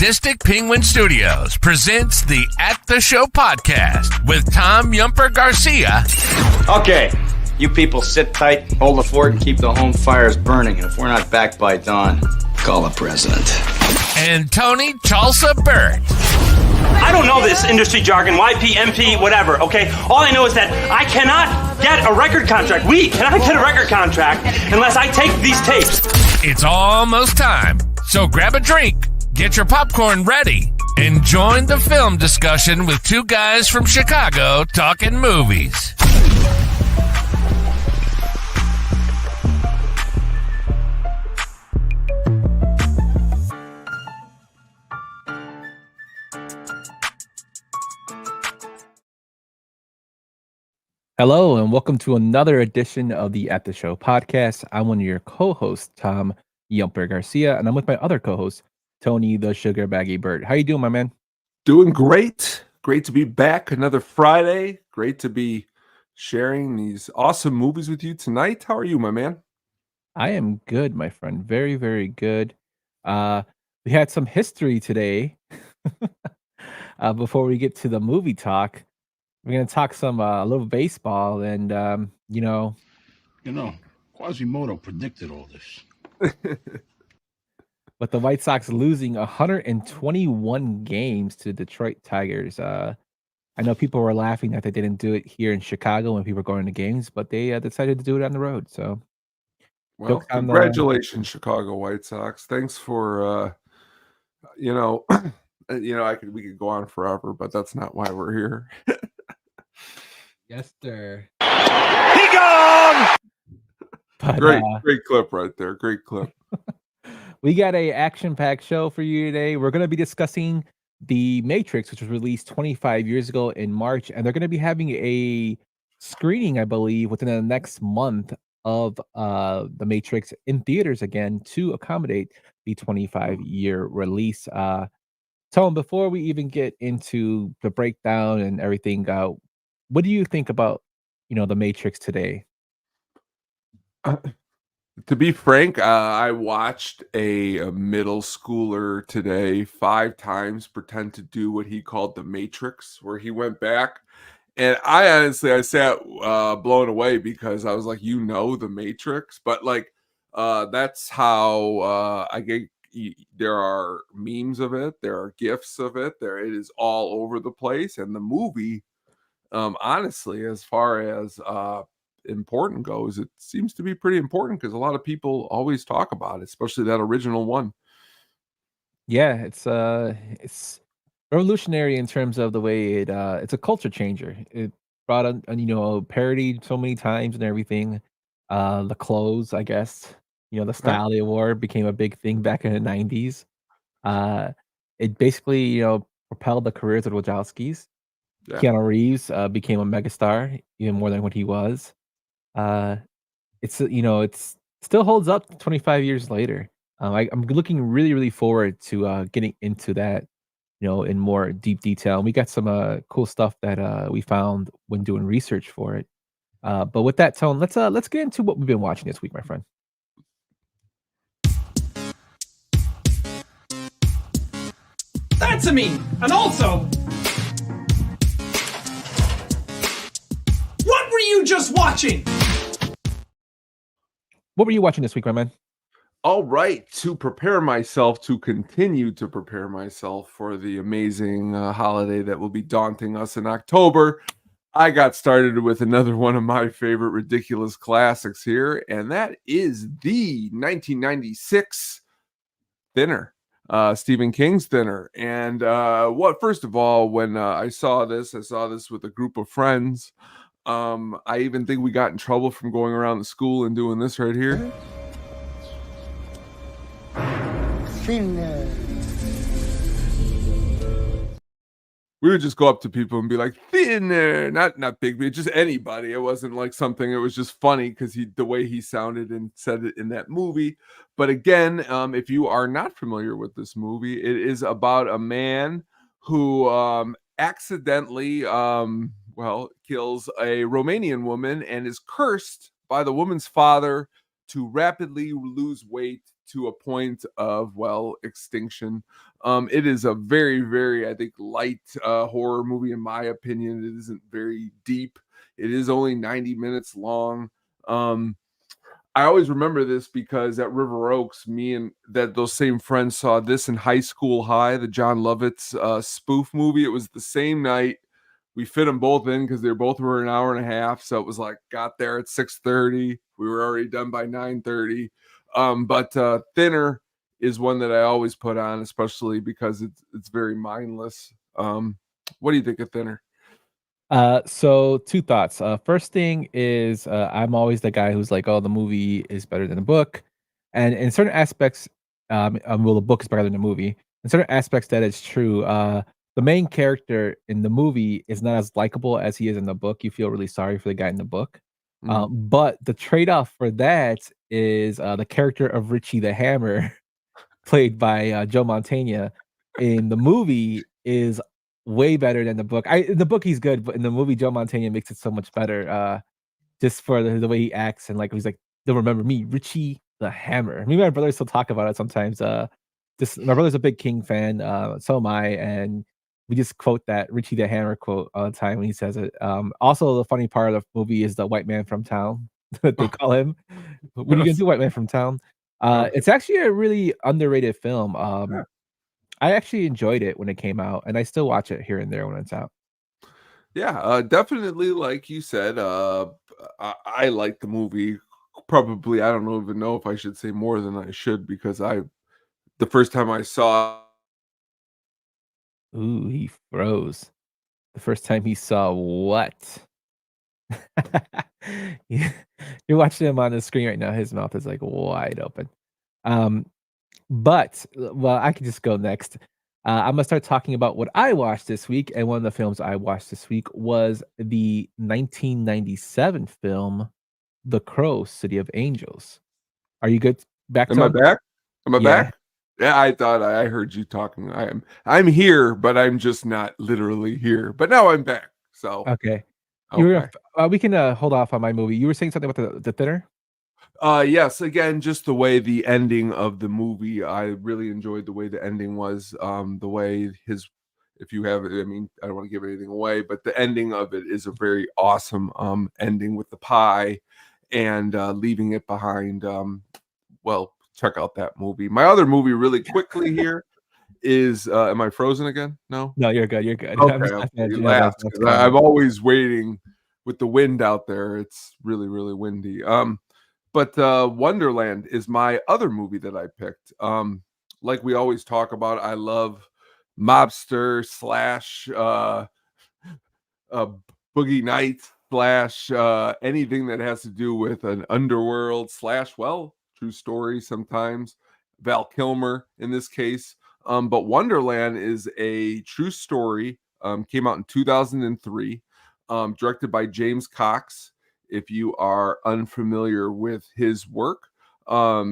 Sadistic Penguin Studios presents the At the Show podcast with Tom Yumper Garcia. Okay, you people sit tight, hold the fort, and keep the home fires burning. And if we're not back by dawn, call the president. And Tony Tulsa Burt. I don't know this industry jargon, YP, MP, whatever, okay? All I know is that I cannot get a record contract. We cannot get a record contract unless I take these tapes. It's almost time, so grab a drink, get your popcorn ready, and join the film discussion with two guys from Chicago talking movies. Hello, and welcome to another edition of the At the Show podcast. I'm one of your co-hosts, Tom Yumper Garcia, and I'm with my other co-host, Tony the Sugar Baggy Bird. How you doing, my man? Doing great. Great to be back. Another Friday. Great to be sharing these awesome movies with you tonight. How are you, my man? I am good, my friend. Very, very good. We had some history today. Before we get to the movie talk, we're gonna talk some a little baseball, and Quasimodo predicted all this. With the White Sox losing 121 games to the Detroit Tigers. I know people were laughing that they didn't do it here in Chicago when people were going to games, but they decided to do it on the road. So, well, congratulations, Chicago White Sox. Thanks for, we could go on forever, but that's not why we're here. Yes, sir. He gone! But, great clip right there. Great clip. We got a action-packed show for you today. We're going to be discussing The Matrix, which was released 25 years ago in March, and they're going to be having a screening, I believe, within the next month of The Matrix in theaters again to accommodate the 25-year release. Tom, before we even get into the breakdown and everything, what do you think about, The Matrix today? To be frank, I watched a middle schooler today 5 times pretend to do what he called the Matrix, where he went back. And I sat blown away because I was like, the Matrix. But that's how I get. There are memes of it. There are GIFs of it. It is all over the place. And the movie, honestly, as far as important goes, it seems to be pretty important because a lot of people always talk about it, especially that original one. Yeah, it's revolutionary in terms of the way it's a culture changer. It brought on parodied so many times and everything. The clothes, I guess, the style they wore became a big thing back in the 90s. It basically propelled the careers of the Wachowskis. Yeah. Keanu Reeves became a megastar even more than what he was. It's still holds up 25 years later. I'm looking really, really forward to getting into that, in more deep detail. And we got some cool stuff that we found when doing research for it. But with that, Tone, let's get into what we've been watching this week, my friend. That's a me, and also, what were you just watching? What were you watching this week, my man? All right, to continue to prepare myself for the amazing holiday that will be daunting us in October, I got started with another one of my favorite ridiculous classics here, and that is the 1996 Thinner, Stephen King's Thinner. And first of all, when I saw this with a group of friends. I even think we got in trouble from going around the school and doing this right here. Thinner. We would just go up to people and be like, thinner, not big, just anybody. It wasn't like something, it was just funny because the way he sounded and said it in that movie. But again, if you are not familiar with this movie, it is about a man who accidentally kills a Romanian woman and is cursed by the woman's father to rapidly lose weight to a point of, extinction. It is a very, very, I think, light horror movie, in my opinion. It isn't very deep. It is only 90 minutes long. Um, I always remember this because at River Oaks, me and those same friends saw this in High School High, the John Lovitz spoof movie. It was the same night. We fit them both in because both were an hour and a half. So it was like got there at 6:30. We were already done by 9:30. But Thinner is one that I always put on, especially because it's very mindless. What do you think of Thinner? So two thoughts. First thing is, I'm always the guy who's like, "Oh, the movie is better than the book," and in certain aspects, well, the book is better than the movie. In certain aspects, that is true. The main character in the movie is not as likable as he is in the book. You feel really sorry for the guy in the book, Mhm. but the trade-off for that is the character of Richie the Hammer, played by Joe Mantegna, in the movie is way better than the book. In the book he's good, but in the movie Joe Mantegna makes it so much better. Just for the way he acts and like he's like, "They'll remember me, Richie the Hammer." Me and my brother still talk about it sometimes. Just my brother's a big King fan, so am I, and we just quote that Richie the Hammer quote all the time when he says it. Also, the funny part of the movie is the white man from town that they call him. What are you gonna Yes. do, white man from town? Okay. It's actually a really underrated film. Yeah. I actually enjoyed it when it came out, and I still watch it here and there when it's out. Yeah, definitely, like you said, I like the movie. Probably, I don't even know if I should say more than I should because the first time I saw, Ooh, he froze. The first time he saw what? Yeah, you're watching him on the screen right now, his mouth is, like, wide open. Um, well, I can just go next. Imma start talking about what I watched this week, and one of the films I watched this week was the 1997 film, The Crow: City of Angels. Are you good back am I tone? back? Am I Yeah, back? Yeah, I thought I heard you talking. I'm here, but I'm just not literally here. But now I'm back. So okay. You were okay. we can, hold off on my movie. You were saying something about the Thinner? Yes, again, just the way the ending of the movie, I really enjoyed the way the ending was. The way his, if you have, I mean, I don't want to give anything away, but the ending of it is a very awesome ending with the pie and leaving it behind. Well, check out that movie. My other movie, really quickly here, is am I frozen again? No. No, you're good. I'm Okay, just okay. laughing at You you know, laughed that's 'cause I'm comedy. always waiting with the wind out there. It's really, really windy. But Wonderland is my other movie that I picked. Like we always talk about, I love mobster slash uh, Boogie Nights slash anything that has to do with an underworld slash, well, true story sometimes. Val Kilmer in this case. But Wonderland is a true story. Came out in 2003, directed by James Cox. If you are unfamiliar with his work,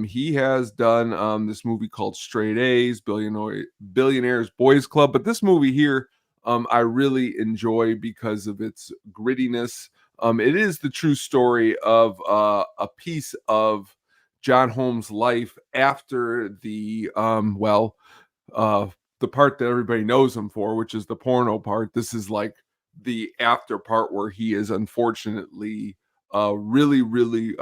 he has done this movie called Straight A's, Billionaires Boys Club. But this movie here, I really enjoy because of its grittiness. It is the true story of a piece of John Holmes' life after uh, the part that everybody knows him for, which is the porno part. This is like the after part where he is unfortunately really, really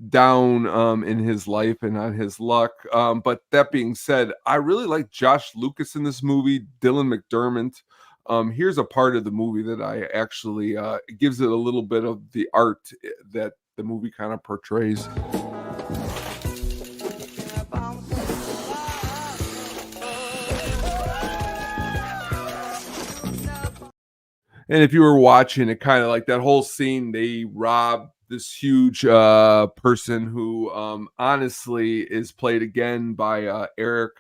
down in his life and on his luck. But that being said, I really like Josh Lucas in this movie, Dylan McDermott. Here's a part of the movie that I actually it gives it a little bit of the art that the movie kind of portrays. And if you were watching it, kind of like that whole scene, they rob this huge person who honestly is played again by Eric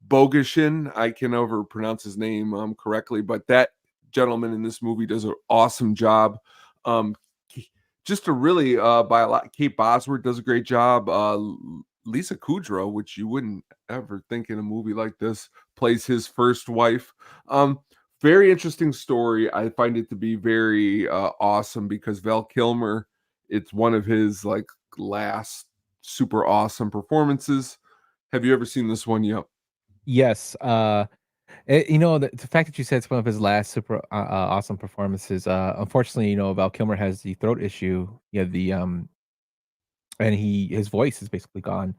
Bogeshin. I can never pronounce his name correctly, but that gentleman in this movie does an awesome job. Um, just a really by a lot. Kate Bosworth does a great job. Lisa Kudrow, which you wouldn't ever think in a movie like this, plays his first wife. Very interesting story. I find it to be very awesome because Val Kilmer, it's one of his like last super awesome performances. Have you ever seen this one yet? Yes, the fact that you said it's one of his last super awesome performances. Unfortunately, Val Kilmer has the throat issue. Yeah, and his voice is basically gone.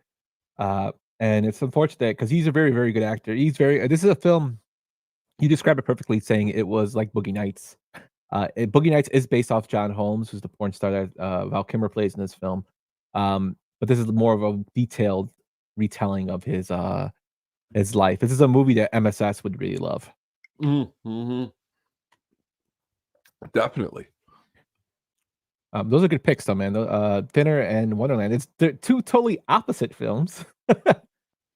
Uh, and it's unfortunate because he's a very, very good actor. He's very. This is a film. You described it perfectly, saying it was like Boogie Nights. Boogie Nights is based off John Holmes, who's the porn star that Val Kilmer plays in this film. But this is more of a detailed retelling of his life. This is a movie that MSS would really love. Mm-hmm. Definitely. Those are good picks, though, man. Thinner and Wonderland. They're two totally opposite films.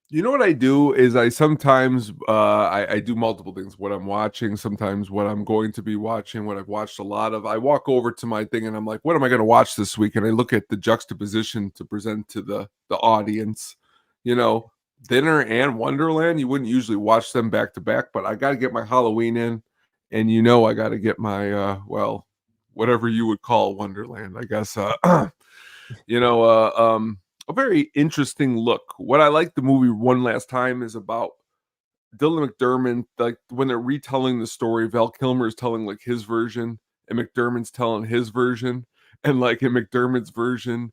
You know what I do is I sometimes I do multiple things. What I'm watching, sometimes what I'm going to be watching, what I've watched a lot of. I walk over to my thing and I'm like, what am I going to watch this week? And I look at the juxtaposition to present to the audience. You know, Thinner and Wonderland. You wouldn't usually watch them back to back, but I got to get my Halloween in, and I got to get my whatever you would call Wonderland, I guess. You know, a very interesting look. What I like the movie one last time is about Dylan McDermott, like when they're retelling the story, Val Kilmer is telling like his version, and McDermott's telling his version. And like in McDermott's version,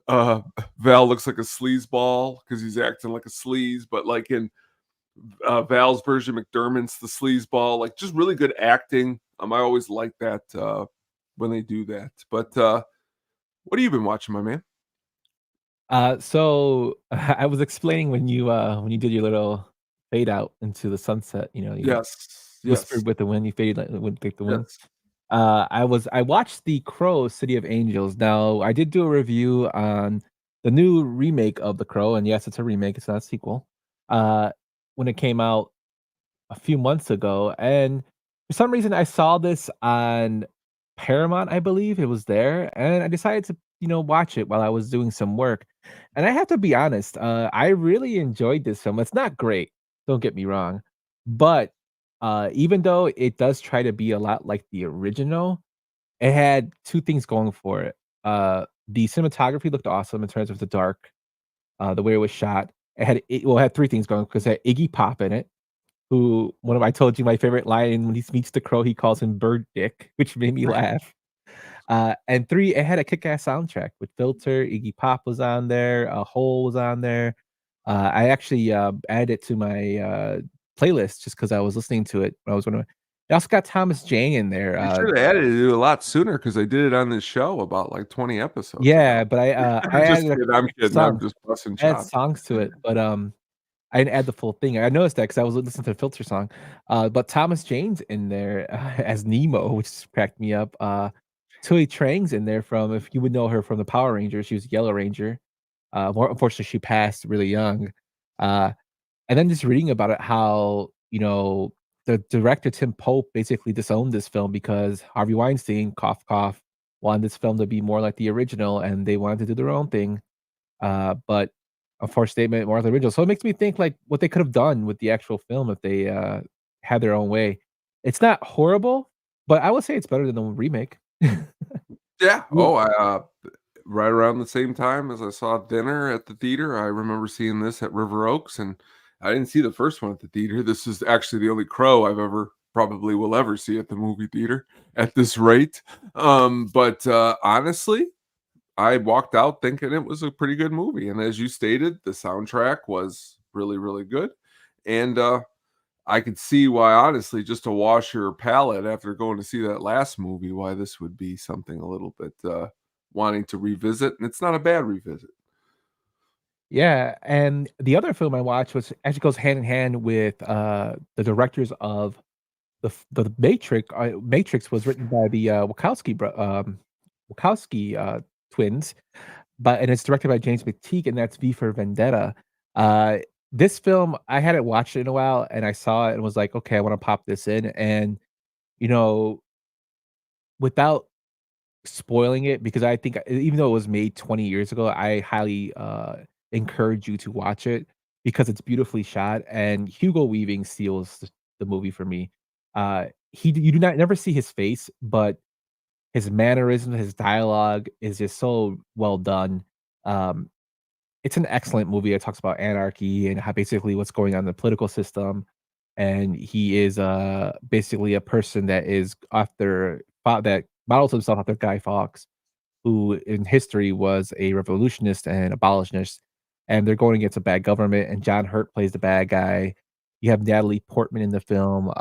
Val looks like a sleazeball because he's acting like a sleaze, but like in Val's version, McDermott's the sleazeball. Like just really good acting. I always like that when they do that. But what have you been watching, my man? So I was explaining when you did your little fade out into the sunset, you Yes, yes, whispered with the wind, you faded like the wind. yes. I watched The Crow, City of Angels. Now, I did do a review on the new remake of The Crow, and yes, it's a remake, it's not a sequel. Uh, when it came out a few months ago, and for some reason I saw this on Paramount, I believe it was there, and I decided to, watch it while I was doing some work. And I have to be honest, I really enjoyed this film. It's not great, don't get me wrong, but even though it does try to be a lot like the original, it had two things going for it. The cinematography looked awesome in terms of the dark, the way it was shot. It had three things going because it had Iggy Pop in it, who I told you my favorite line when he meets the crow, he calls him Bird Dick, which made me laugh. And 3, it had a kick-ass soundtrack with Filter, Iggy Pop was on there, Hole was on there. I actually, added it to my, playlist just because I was listening to it when I was wondering. It also got Thomas Jane in there, You should have added it a lot sooner because I did it on this show about like 20 episodes yeah, ago. but I I'm just added a kidding. I'm kidding. I'm songs. just busting I had chops. songs to it, but, I didn't add the full thing. I noticed that because I was listening to the Filter song. But Thomas Jane's in there, as Nemo, which cracked me up. Tui Trang's in there from if you would know her from the Power Rangers, she was Yellow Ranger. More unfortunately, she passed really young. Uh, and then just reading about it, how, the director, Tim Pope, basically disowned this film because Harvey Weinstein, cough, cough, wanted this film to be more like the original, and they wanted to do their own thing. But unfortunately, they made more of the original. So it makes me think like what they could have done with the actual film if they had their own way. It's not horrible, but I would say it's better than the remake. Yeah. Yeah. Right around the same time as I saw Dinner at the theater, I remember seeing this at River Oaks, and I didn't see the first one at the theater. This is actually the only Crow I've ever probably will ever see at the movie theater at this rate. But honestly, I walked out thinking it was a pretty good movie. And as you stated, the soundtrack was really, really good. And I could see why, honestly, just to wash your palate after going to see that last movie, why this would be something a little bit wanting to revisit. And it's not a bad revisit. Yeah, and the other film I watched, which actually goes hand in hand with the directors of the Matrix. Matrix was written by the Wachowski twins, and it's directed by James McTeague, and that's V for Vendetta. Uh, this film, I hadn't watched it in a while, and I saw it and was like, okay, I want to pop this in, and you know, without spoiling it, because I think even though it was made 20 years ago, I highly encourage you to watch it because it's beautifully shot, and Hugo Weaving steals the movie for me. You do not never see his face, but his mannerism, his dialogue is just so well done. Um, it's an excellent movie. It talks about anarchy and how basically what's going on in the political system. And he is basically a person that is after that models himself after Guy Fawkes, who in history was a revolutionist and abolitionist, and they're going against a bad government, and John Hurt plays the bad guy. You have Natalie Portman in the film.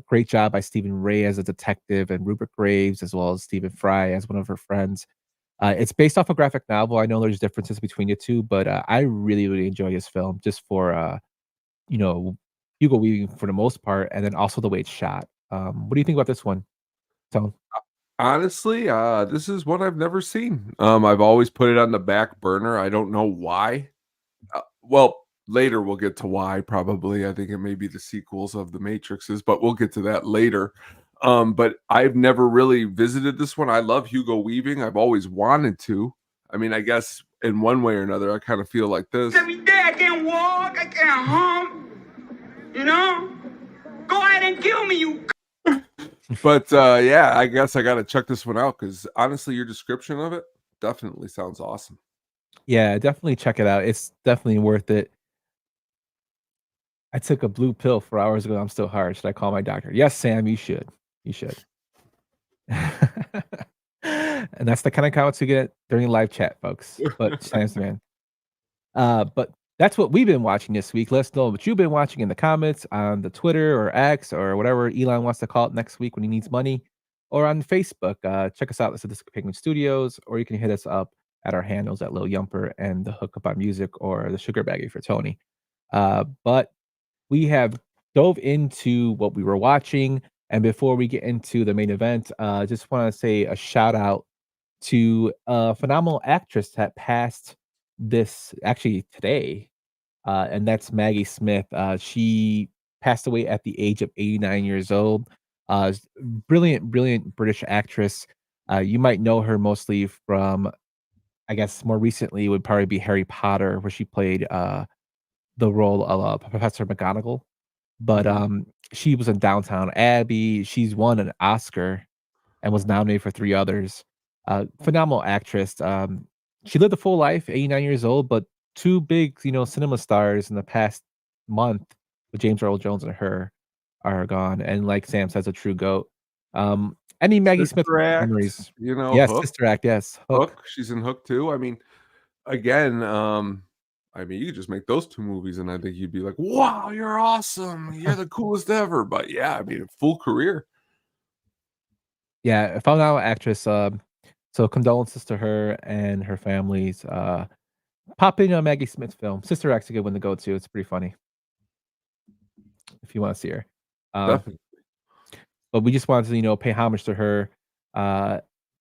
Great job by Stephen Ray as a detective and Rupert Graves, as well as Stephen Fry as one of her friends. It's based off a graphic novel. I know there's differences between the two, but I really, really enjoy this film just for you know, Hugo Weaving for the most part, and then also the way it's shot. What do you think about this one, Tone? Honestly, this is one I've never seen. I've always put it on the back burner. I don't know why. Well, later we'll get to why, probably. I think it may be the sequels of the Matrixes, but we'll get to that later. But I've never really visited this one. I love Hugo Weaving. I've always wanted to. I mean, I guess in one way or another, I kind of feel like this. Every day I can't walk, I can't hum. You know? Go ahead and kill me, you. But yeah, I guess I got to check this one out because honestly, your description of it definitely sounds awesome. Yeah, definitely check it out. It's definitely worth it. I took a blue pill 4 hours ago. I'm still hard. Should I call my doctor? Yes, Sam, you should. You should. And that's the kind of comments we get during live chat, folks. But Sam's man. But that's what we've been watching this week. Let us know what you've been watching in the comments on the Twitter or X or whatever Elon wants to call it next week when he needs money, or on Facebook. Check us out at Sadistic Penguin Studios, or you can hit us up at our handles at Lil Yumper and the Hookup on Music or the Sugar Baggy for Tony. But we have dove into what we were watching. And before we get into the main event, just want to say a shout out to a phenomenal actress that passed this actually today, and that's Maggie Smith. She passed away at the age of 89 years old. Brilliant, brilliant British actress. You might know her mostly from, I guess, more recently would probably be Harry Potter, where she played the role of Professor McGonagall. But she was in Downtown Abbey. She's won an Oscar and was nominated for 3 others. Phenomenal actress. She lived a full life, 89 years old, but 2 big, cinema stars in the past month with James Earl Jones and her are gone. And like Sam says, a true GOAT. Any Maggie Smith Sister Act, memories? Hook. Sister Act, yes. Hook. She's in Hook too. I mean, again, you could just make those 2 movies, and I think you'd be like, "Wow, you're awesome! You're the coolest ever." But yeah, I mean, full career. Yeah, a phenomenal actress. So condolences to her and her families. Pop in a Maggie Smith film. Sister Act's a good one to go to. It's pretty funny if you want to see her. Definitely. But we just wanted to, pay homage to her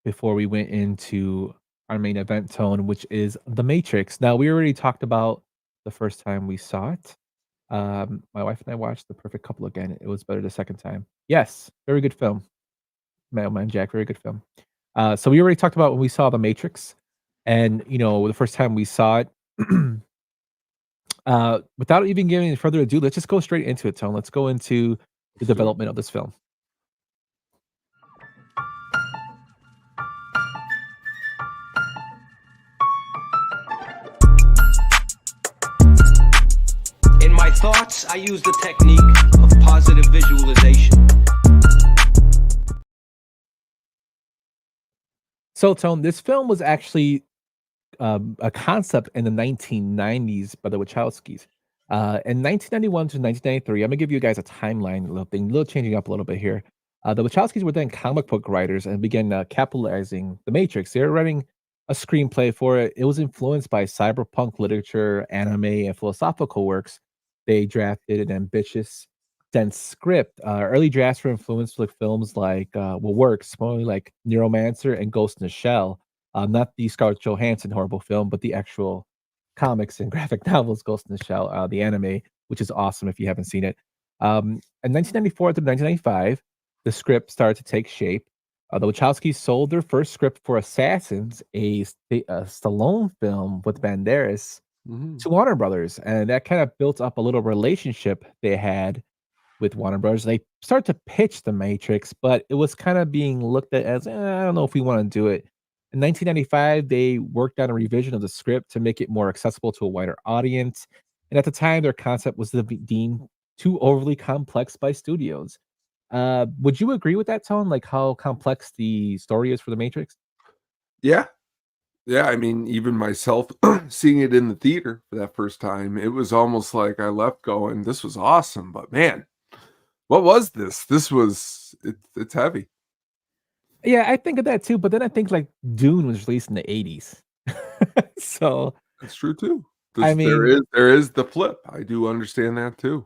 before we went into our main event tone, which is The Matrix. Now, we already talked about the first time we saw it. My wife and I watched The Perfect Couple again. It was better the second time. Yes, very good film. Man, Jack, very good film. So we already talked about when we saw The Matrix, and the first time we saw it. Without even giving any further ado, let's just go straight into it, Tone. Let's go into the development of this film. In my thoughts, I use the technique of positive visualization. So, Tone, this film was actually a concept in the 1990s by the Wachowskis. In 1991 to 1993, I'm gonna give you guys a timeline, a little changing up a little bit here. The Wachowskis were then comic book writers and began capitalizing The Matrix. They were writing a screenplay for it. It was influenced by cyberpunk literature, anime, and philosophical works. They drafted an ambitious, dense script. Early drafts were influenced with films like, works, mostly like Neuromancer and Ghost in the Shell. Not the Scarlett Johansson horrible film, but the actual comics and graphic novels, Ghost in the Shell, the anime, which is awesome if you haven't seen it. In 1994 to 1995, the script started to take shape. The Wachowskis sold their first script for Assassins, a Stallone film with Banderas, to Warner Brothers, and that kind of built up a little relationship they had with Warner Brothers. They started to pitch The Matrix, but it was kind of being looked at as, I don't know if we want to do it. In 1995, they worked on a revision of the script to make it more accessible to a wider audience. And at the time, their concept was deemed too overly complex by studios. Would you agree with that tone? Like how complex the story is for The Matrix? Yeah. Yeah, I mean, even myself seeing it in the theater for that first time, it was almost like I left going, "This was awesome," but man, what was this? It's heavy. Yeah, I think of that too, but then I think like Dune was released in the 80s. So, That's true too. I This mean, there is the flip. I do understand that too.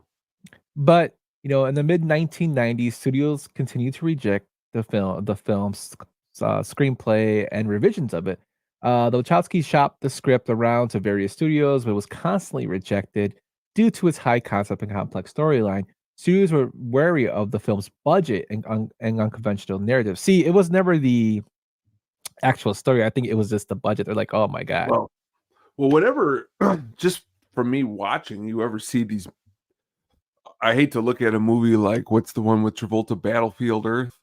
but in the mid 1990s, studios continued to reject the film's screenplay and revisions of it. The Wachowskis shopped the script around to various studios, but it was constantly rejected due to its high concept and complex storyline. Studios were wary of the film's budget and unconventional narrative. See, it was never the actual story. I think it was just the budget. They're like, "Oh my god." Well whatever just from me watching, you ever see these I hate to look at a movie like what's the one with Travolta, Battlefield Earth?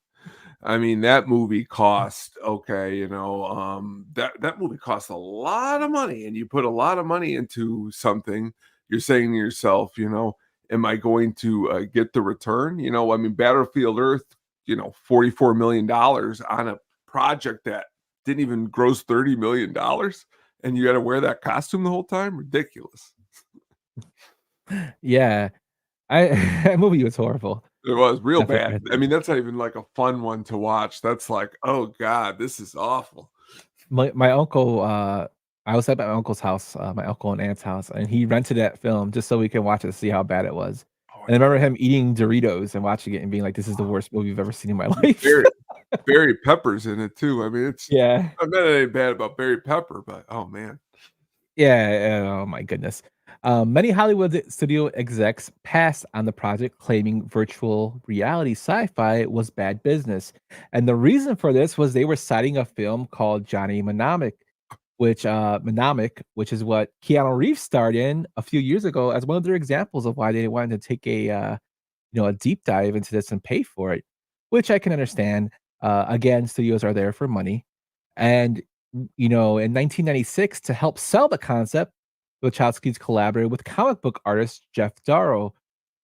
I mean, that movie cost okay, that movie cost a lot of money, and you put a lot of money into something. You're saying to yourself, "Am I going to get the return?" I mean, Battlefield Earth, $44 million on a project that didn't even gross $30 million, and you got to wear that costume the whole time. Ridiculous. Yeah, I that movie was horrible. It was real Definitely bad. tried I to. mean, that's not even like a fun one to watch. That's like, oh God, this is awful. My uncle, I was at my uncle's house, my uncle and aunt's house, and he rented that film just so we can watch it to see how bad it was. Oh, I And I remember bet. him eating Doritos and watching it and being like, "This is the worst movie I've ever seen in my life." Barry Barry Pepper's in it too. I mean, it's Yeah. I bet it ain't bad about Barry Pepper, but oh man. Yeah, oh my goodness. Many Hollywood studio execs passed on the project, claiming virtual reality sci-fi was bad business. And the reason for this was they were citing a film called Johnny Mnemonic, which is what Keanu Reeves starred in a few years ago as one of their examples of why they wanted to take a deep dive into this and pay for it, which I can understand. Again, studios are there for money. And, in 1996, to help sell the concept, Wachowskis collaborated with comic book artist Jeff Darrow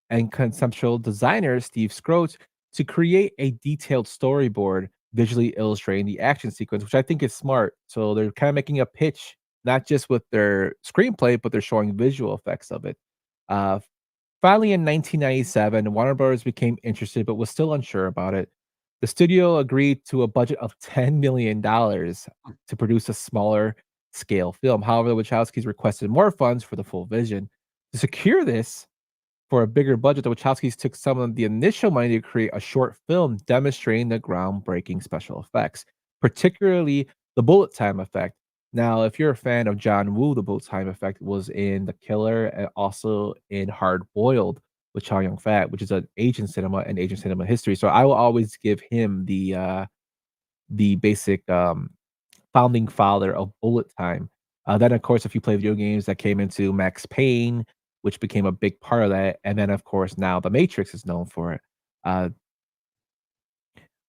and conceptual designer Steve Scroat to create a detailed storyboard visually illustrating the action sequence, which I think is smart. So they're kind of making a pitch, not just with their screenplay, but they're showing visual effects of it. Uh, Finally, in 1997, Warner Bros. Became interested, but was still unsure about it. The studio agreed to a budget of $10 million to produce a smaller scale film. However, the Wachowskis requested more funds for the full vision. To secure this, for a bigger budget, the Wachowskis took some of the initial money to create a short film demonstrating the groundbreaking special effects, particularly the bullet time effect. Now, if you're a fan of John Woo, the bullet time effect was in The Killer and also in Hard Boiled with Chow Yun Fat, which is an Asian cinema and Asian cinema history. So I will always give him the basic founding father of bullet time. Then, of course, if you play video games, that came into Max Payne, which became a big part of that. And then, of course, now The Matrix is known for it. Uh,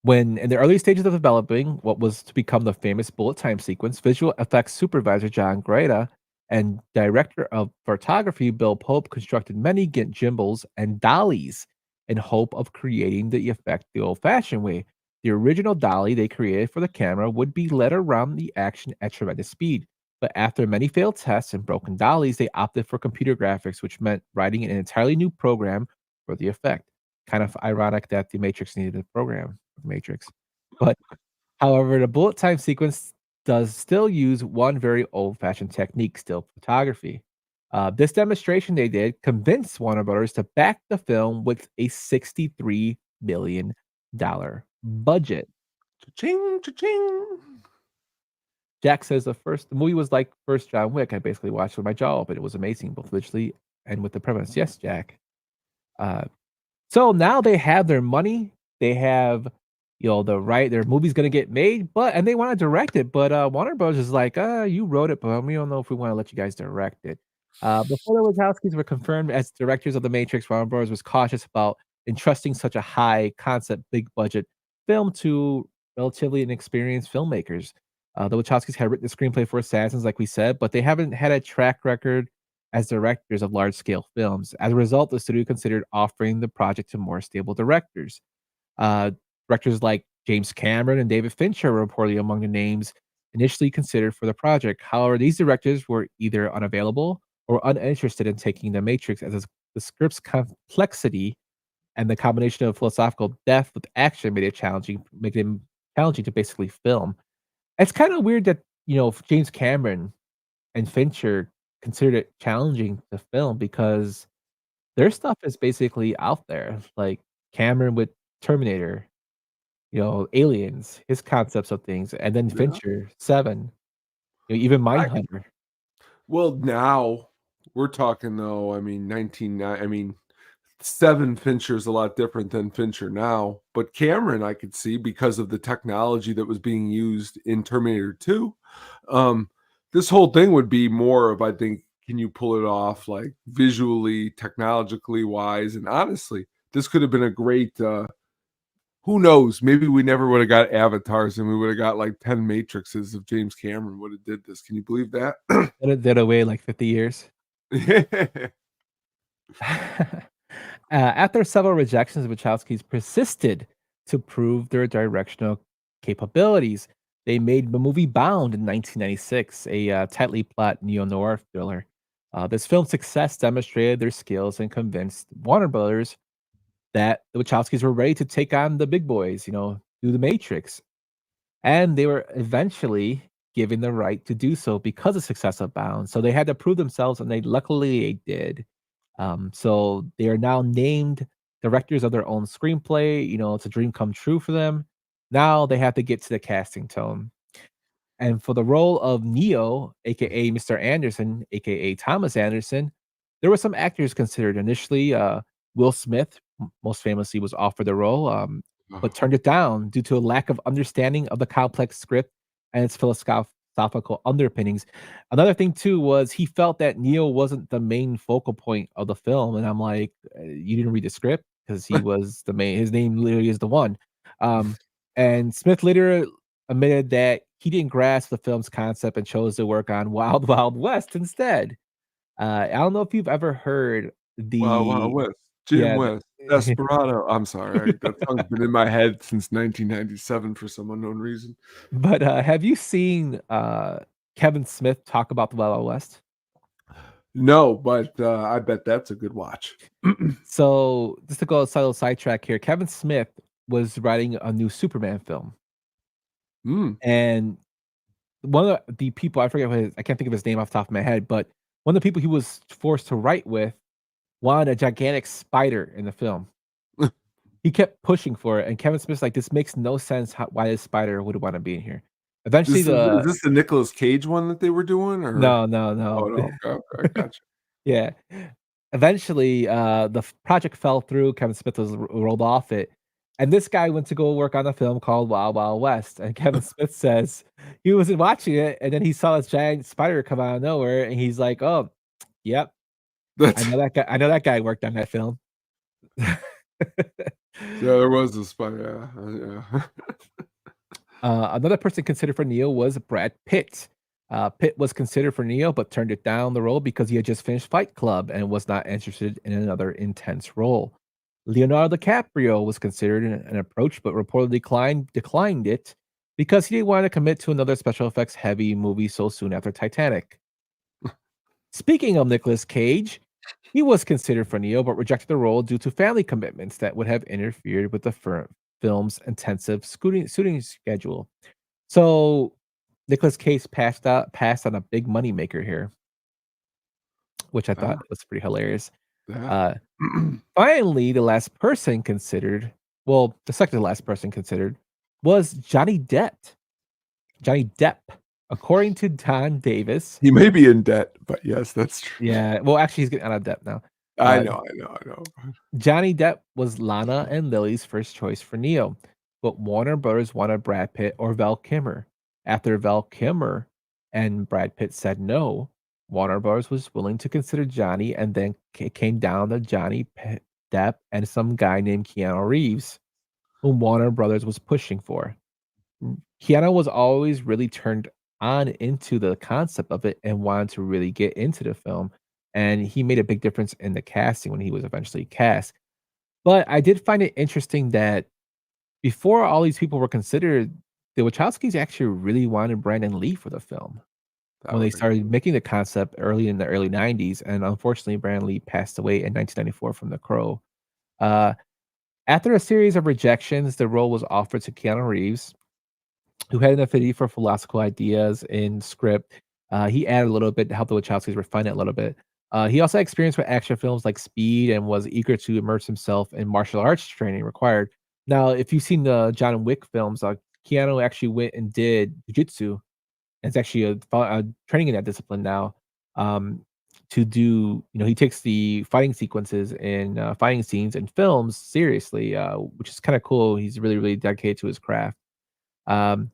when in the early stages of developing what was to become the famous bullet time sequence, visual effects supervisor John Greta and director of photography Bill Pope constructed many gimbals and dollies in hope of creating the effect the old-fashioned way. The original dolly they created for the camera would be led around the action at tremendous speed. But after many failed tests and broken dollies, they opted for computer graphics, which meant writing an entirely new program for the effect. Kind of ironic that the Matrix needed a program for the Matrix. But however, the bullet time sequence does still use one very old-fashioned technique, still photography. This demonstration they did convinced Warner Brothers to back the film with a $63 million budget. Cha-ching, cha-ching. Jack says the movie was like first John Wick. I basically watched with my jaw open. It was amazing, both visually and with the premise. Yes, Jack. Uh, So now they have their money. They have, the right. Their movie's gonna get made, and they want to direct it. But Warner Bros. Is like, you wrote it, but we don't know if we want to let you guys direct it. Before the Wachowskis were confirmed as directors of The Matrix, Warner Bros. Was cautious about entrusting such a high concept, big budget film to relatively inexperienced filmmakers. The Wachowskis had written the screenplay for Assassins, like we said, but they haven't had a track record as directors of large scale films. As a result, the studio considered offering the project to more stable directors. Uh, Directors like James Cameron and David Fincher were reportedly among the names initially considered for the project. However, these directors were either unavailable or uninterested in taking The Matrix as the script's complexity and the combination of philosophical depth with action made it challenging to basically film. It's kind of weird that James Cameron and Fincher considered it challenging to film because their stuff is basically out there. Like Cameron with Terminator, Aliens, his concepts of things, and then Yeah. Fincher, Seven, even I Mindhunter. Well, now we're talking though, I mean, 7 Fincher's a lot different than Fincher now, but Cameron I could see because of the technology that was being used in Terminator 2. This whole thing would be more of, I think, can you pull it off, like, visually, technologically wise, and honestly, this could have been a great, who knows? Maybe we never would have got avatars and we would have got like 10 matrices if James Cameron would have did this. Can you believe that? That away like 50 years. After several rejections, Wachowskis persisted to prove their directional capabilities. They made the movie Bound in 1996, a tightly plot neo noir thriller. This film's success demonstrated their skills and convinced Warner Brothers that the Wachowskis were ready to take on the big boys, do the Matrix. And they were eventually given the right to do so because of success of Bound. So they had to prove themselves, and luckily they did. So they are now named directors of their own screenplay. It's a dream come true for them. Now they have to get to the casting tone. And for the role of Neo, aka Mr. Anderson, aka Thomas Anderson, there were some actors considered initially. Will Smith, most famously, was offered the role, but turned it down due to a lack of understanding of the complex script and its philosophical underpinnings. Another thing too was he felt that Neo wasn't the main focal point of the film, and I'm like, you didn't read the script because he was the main. His name literally is the one. And Smith later admitted that he didn't grasp the film's concept and chose to work on Wild Wild West instead. I don't know if you've ever heard Wow, wow, the West, Jim yeah, West, Desperado. I'm sorry, that song's been in my head since 1997 for some unknown reason. but have you seen Kevin Smith talk about the Wild Wild West? No, but I bet that's a good watch. So just to go a little sidetrack here, Kevin Smith was writing a new Superman film, Mm. and one of the people I can't think of his name off the top of my head, but one of the people he was forced to write with wanted a gigantic spider in the film. He kept pushing for it, and Kevin Smith's like, "This makes no sense why this spider would wanna be in here." Eventually, Is this the Nicolas Cage one that they were doing, or no, no, oh, no. no, okay, gotcha. Yeah. Eventually, the project fell through, Kevin Smith was rolled off it, and this guy went to go work on a film called Wild Wild West, and Kevin Smith says he wasn't watching it, and then he saw this giant spider come out of nowhere, and he's like, "Oh, yep, That's I know that guy worked on that film." yeah, there was a spider, yeah. Another person considered for Neo was Brad Pitt. Pitt was considered for Neo, but turned it down the role because he had just finished Fight Club and was not interested in another intense role. Leonardo DiCaprio was considered an approach, but reportedly declined it because he didn't want to commit to another special effects heavy movie so soon after Titanic. Speaking of Nicolas Cage, he was considered for Neo, but rejected the role due to family commitments that would have interfered with the film's intensive shooting schedule. So Nicolas Cage passed on a big money maker here, which I Ah, thought was pretty hilarious. yeah. Uh, Finally, the last person considered, well, the second to last person considered was Johnny Depp. Johnny Depp, according to Don Davis. He may be in debt, but yes, that's true. Yeah, well, actually, he's getting out of debt now. I Uh, know, I know, I know. Johnny Depp was Lana and Lily's first choice for Neo, but Warner Brothers wanted Brad Pitt or Val Kilmer. After Val Kilmer and Brad Pitt said no, Warner Brothers was willing to consider Johnny, and then it came down to Depp and some guy named Keanu Reeves, whom Warner Brothers was pushing for. Keanu was always really turned on into the concept of it and wanted to really get into the film, and he made a big difference in the casting when he was eventually cast. But I did find it interesting that before all these people were considered, the Wachowskis actually really wanted Brandon Lee for the film That when they would be started making the concept early in the early 90s, and unfortunately, Brandon Lee passed away in 1994 from The Crow. Uh, After a series of rejections, the role was offered to Keanu Reeves, who had an affinity for philosophical ideas in script. He added a little bit to help the Wachowskis refine it a little bit. He also had experience with action films like Speed and was eager to immerse himself in martial arts training required. Now, if you've seen the John Wick films, Keanu actually went and did jujitsu. It's actually a training in that discipline now. Um, to do, he takes the fighting sequences and fighting scenes and films seriously, which is kind of cool. He's really, really dedicated to his craft. Um,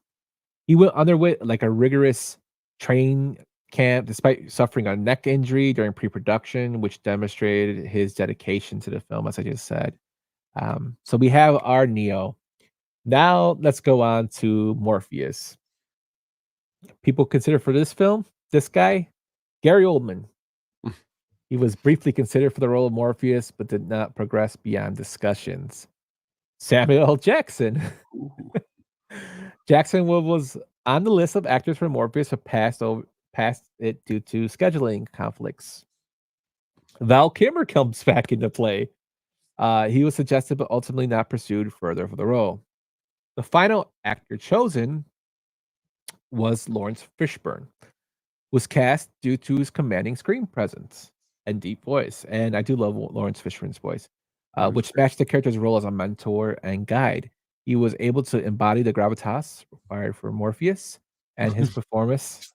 he underwent like a rigorous training camp despite suffering a neck injury during pre-production, which demonstrated his dedication to the film, as I just said. So we have our Neo. Now let's go on to Morpheus. People consider for this film, this guy, Gary Oldman. He was briefly considered for the role of Morpheus, but did not progress beyond discussions. Samuel L. Jackson. Jackson was on the list of actors for Morpheus, but passed it due to scheduling conflicts. Val Kilmer comes back into play. He was suggested, but ultimately not pursued further for the role. The final actor chosen was Lawrence Fishburne, was cast due to his commanding screen presence and deep voice. And I do love Lawrence Fishburne's voice, which matched the character's role as a mentor and guide. He was able to embody the gravitas required for Morpheus, and his performance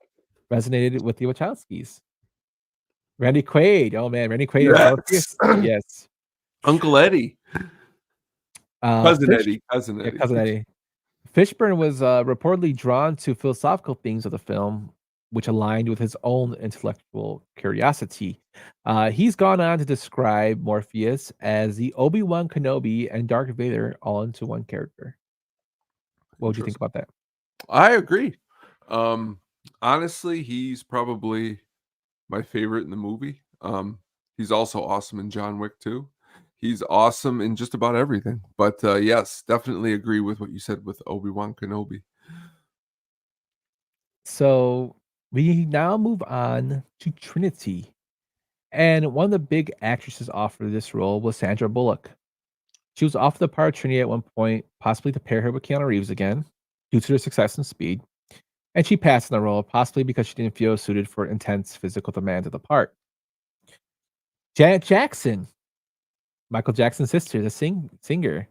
resonated with the Wachowskis. Randy Quaid. Oh man, Randy Quaid as Yes. Morpheus. Yes. Uncle Eddie. Cousin Fish- Eddie. Cousin yeah, Eddie. cousin Eddie. Fishburne was reportedly drawn to philosophical themes of the film, which aligned with his own intellectual curiosity. He's gone on to describe Morpheus as the Obi-Wan Kenobi and Darth Vader all into one character. What would you think about that? I agree. Honestly, he's probably my favorite in the movie. He's also awesome in John Wick too. He's awesome in just about everything. But yes, definitely agree with what you said with Obi-Wan Kenobi. So we now move on to Trinity. And one of the big actresses offered this role was Sandra Bullock. She was offered the part of Trinity at one point, possibly to pair her with Keanu Reeves again, due to her success and speed. And she passed on the role, possibly because she didn't feel suited for intense physical demands of the part. Janet Jackson, Michael Jackson's sister, the singer,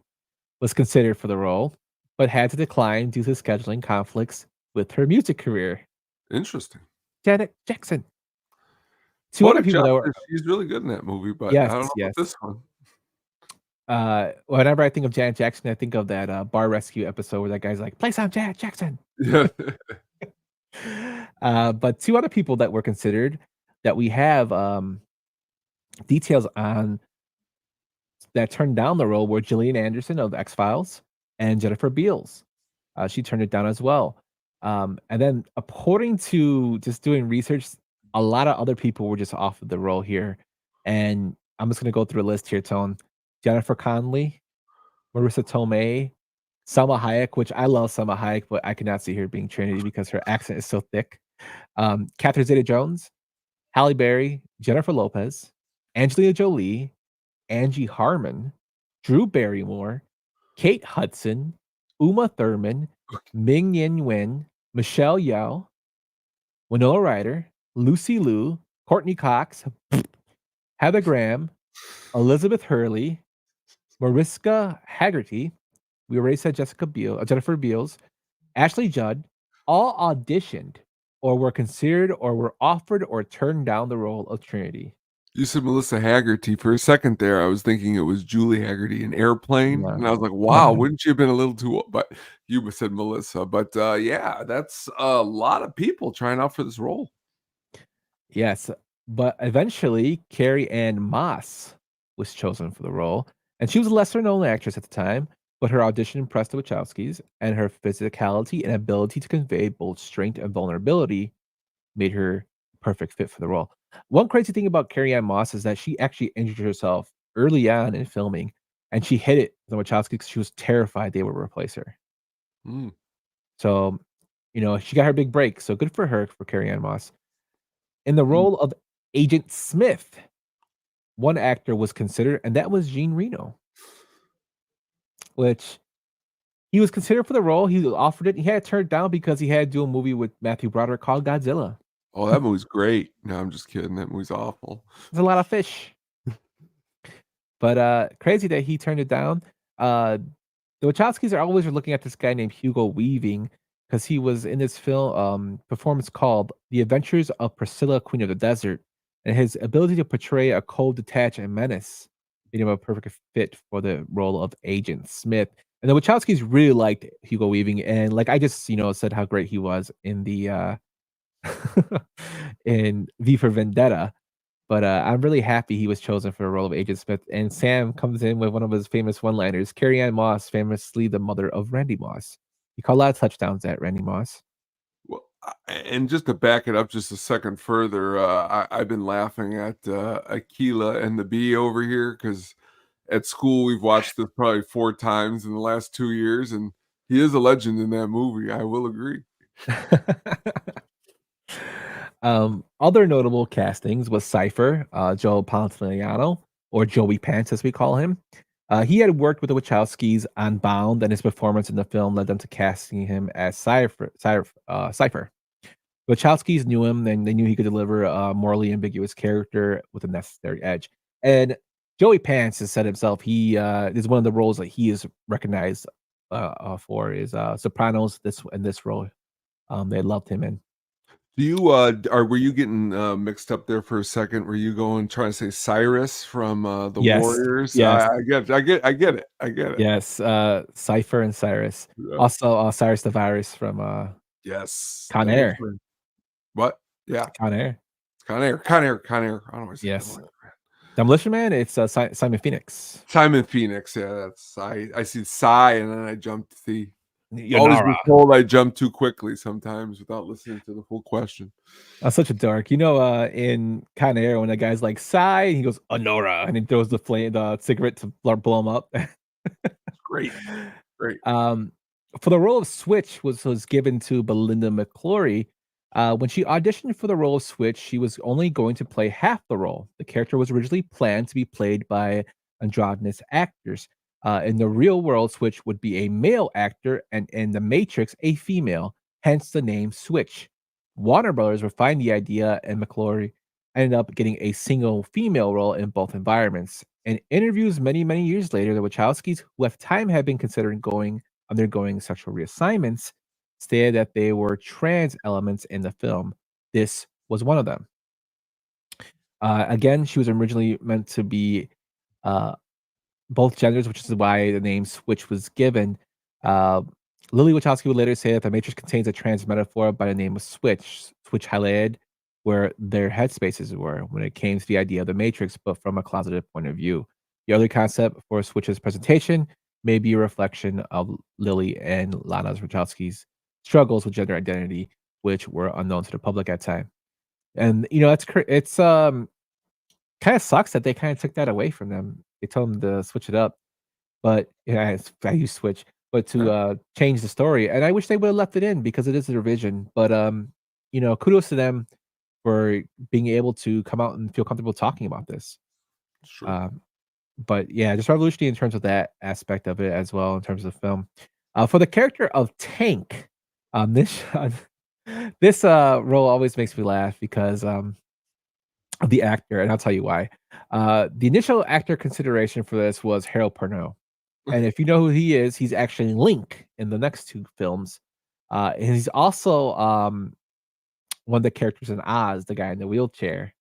was considered for the role, but had to decline due to scheduling conflicts with her music career. Interesting. Janet Jackson. Two other people that were She's really good in that movie, but Yes, I don't know yes. about this one. Whenever I think of Janet Jackson, I think of that Bar Rescue episode where that guy's like, "Play some Janet Jackson." Yeah. But two other people that were considered that we have details on that turned down the role were Gillian Anderson of X-Files and Jennifer Beals. She turned it down as well. And then according to just doing research, a lot of other people were just offered the role here. And I'm just gonna go through a list here, Tone. Jennifer Connelly, Marissa Tomei, Selma Hayek, which I love Selma Hayek, but I cannot see her being Trinity because her accent is so thick. Catherine Zeta-Jones, Halle Berry, Jennifer Lopez, Angelina Jolie, Angie Harmon, Drew Barrymore, Kate Hudson, Uma Thurman, Ming Yen Wen, Michelle Yeoh, Winona Ryder, Lucy Liu, Courtney Cox, Heather Graham, Elizabeth Hurley, Mariska Hargitay. We already said Jennifer Beals, Ashley Judd, all auditioned or were considered or were offered or turned down the role of Trinity. You said Melissa Haggerty. For a second there, I was thinking it was Julie Haggerty in Airplane. No. And I was like, wow, wouldn't she have been a little too old? But you said Melissa. But yeah, that's a lot of people trying out for this role. Yes, but eventually Carrie-Anne Moss was chosen for the role, and she was a lesser known actress at the time, but her audition impressed the Wachowskis, and her physicality and ability to convey both strength and vulnerability made her a perfect fit for the role. One crazy thing about Carrie-Anne Moss is that she actually injured herself early on in filming, and she hid it from the Wachowskis because she was terrified they would replace her. Mm. So, she got her big break. So good for her, for Carrie-Anne Moss. In the Mm. role of Agent Smith, one actor was considered, and that was Jean Reno, which he was considered for the role. He was offered it. He had it turned down because he had to do a movie with Matthew Broderick called Godzilla. Oh, that movie's great. No, I'm just kidding. That movie's awful. There's a lot of fish. But crazy that he turned it down. Uh, the Wachowskis are always looking at this guy named Hugo Weaving because he was in this film performance called The Adventures of Priscilla, Queen of the Desert, and his ability to portray a cold, detached, and menace made him a perfect fit for the role of Agent Smith. And the Wachowskis really liked Hugo Weaving, and like I just said how great he was in the in V for Vendetta. But I'm really happy he was chosen for the role of Agent Smith. And Sam comes in with one of his famous one-liners. Carrie-Anne Moss, famously the mother of Randy Moss. He caught a lot of touchdowns at Randy Moss. Well, and just to back it up just a second further, I've been laughing at Aquila and the Bee over here because at school we've watched this probably 4 times in the last 2 years, and he is a legend in that movie. I will agree. Other notable castings was Cypher, Joe Pantoliano, or Joey Pants as we call him. He had worked with the Wachowskis on Bound, and his performance in the film led them to casting him as Cypher. The Wachowskis knew him, and they knew he could deliver a morally ambiguous character with a necessary edge. And Joey Pants has said himself he is one of the roles that he is recognized for is Sopranos. This role, they loved him in. Do you were you getting mixed up there for a second? Were you going trying to say Cyrus from the Yes, Warriors? yes. I get it. Yes, Cypher and Cyrus. Yeah. Also, Cyrus the Virus from Yes. Con that is Air. right. What? Yeah. Con Air. Con Air. I don't know. Yes. Demolition Man, it's Simon Phoenix. Simon Phoenix. Yeah, that's I see Psy and then I jumped to the always Yonara. been told I jump too quickly sometimes without listening to the full question. That's such a dark. In Con Air, when the guy's like, Psy, he goes, Honora, and he throws the cigarette to blow him up. Great. For the role of Switch was given to Belinda McClory. When she auditioned for the role of Switch, she was only going to play half the role. The character was originally planned to be played by androgynous actors. In the real world, Switch would be a male actor, and in The Matrix, a female, hence the name Switch. Warner Brothers refined the idea, and McClory ended up getting a single female role in both environments. In interviews many, many years later, the Wachowskis, who at the time had been considering undergoing sexual reassignments, stated that they were trans elements in the film. This was one of them. Again, she was originally meant to be both genders, which is why the name Switch was given. Lily Wachowski would later say that the Matrix contains a trans metaphor by the name of Switch highlighted where their headspaces were when it came to the idea of the Matrix, but from a closeted point of view. The other concept for Switch's presentation may be a reflection of Lily and Lana Wachowski's struggles with gender identity, which were unknown to the public at the time. And it's kind of sucks that they kind of took that away from them. They told them to switch it up, but I use Switch, but to change the story. And I wish they would have left it in because it is their vision. But kudos to them for being able to come out and feel comfortable talking about this. Sure. But yeah, just revolutionary in terms of that aspect of it as well in terms of the film. For the character of Tank, this role always makes me laugh because of the actor, and I'll tell you why. The initial actor consideration for this was Harold Perrineau, and if you know who he is, he's actually Link in the next 2 films, and he's also one of the characters in Oz, the guy in the wheelchair.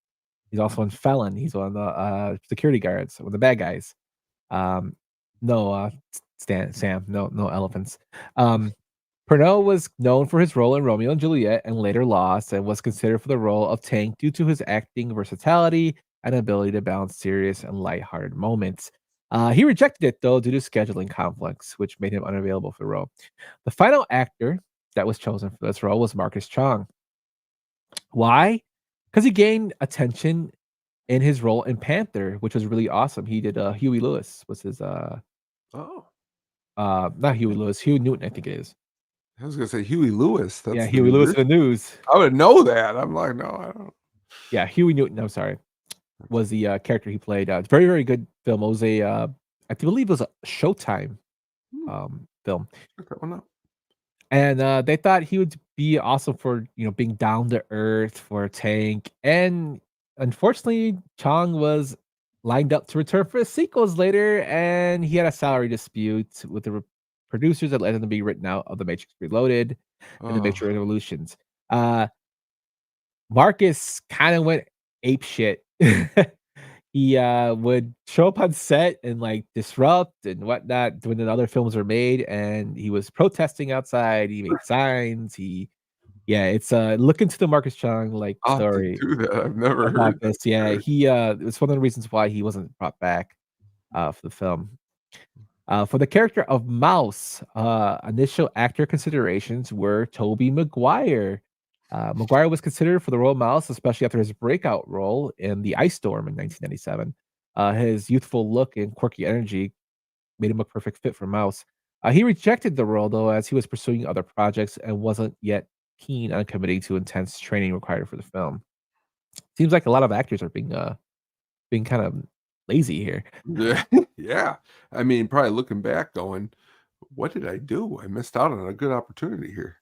He's also in Felon. He's one of the security guards, one of the bad guys. No, Sam, no elephants. Perrineau was known for his role in Romeo and Juliet and later Lost, and was considered for the role of Tank due to his acting versatility and ability to balance serious and lighthearted moments. He rejected it though due to scheduling conflicts, which made him unavailable for the role. The final actor that was chosen for this role was Marcus Chong. Why? Because he gained attention in his role in Panther, which was really awesome. He did Huey Lewis was his Oh, not Huey Lewis, Huey Newton, I think it is. I was gonna say Huey Lewis. Yeah, That's the Huey new Lewis version. in the News. I would know that. I'm like, no, I don't. Yeah, Huey Newton, I'm sorry, was the character he played. It's very, very good film. It was I believe it was a Showtime film. Check that one out. And they thought he would be awesome for being down to earth for a tank. And unfortunately, Chong was lined up to return for sequels later, and he had a salary dispute with the producers that led him to be written out of The Matrix Reloaded and The Oh, Matrix Revolutions. Marcus kind of went ape shit. He would show up on set and like disrupt and whatnot when the other films were made, and he was protesting outside. He made signs. Yeah, it's look into the Marcus Chong like I'll have to story do that. I've never about heard that. this. Yeah, it's one of the reasons why he wasn't brought back for the film. For the character of Mouse, initial actor considerations were Tobey Maguire. Maguire was considered for the role of Mouse, especially after his breakout role in The Ice Storm in 1997. His youthful look and quirky energy made him a perfect fit for Mouse. He rejected the role, though, as he was pursuing other projects and wasn't yet keen on committing to intense training required for the film. Seems like a lot of actors are being kind of lazy here. Yeah, yeah. I mean, probably looking back, going, "What did I do? I missed out on a good opportunity here."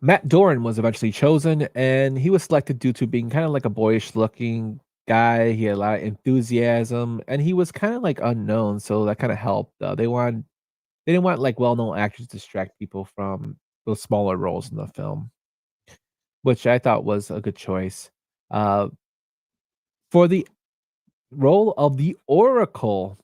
Matt Doran was eventually chosen, and he was selected due to being kind of like a boyish looking guy. He had a lot of enthusiasm, and he was kind of like unknown, so that kind of helped. They didn't want like well known actors to distract people from those smaller roles in the film, which I thought was a good choice. Uh, for the role of the Oracle,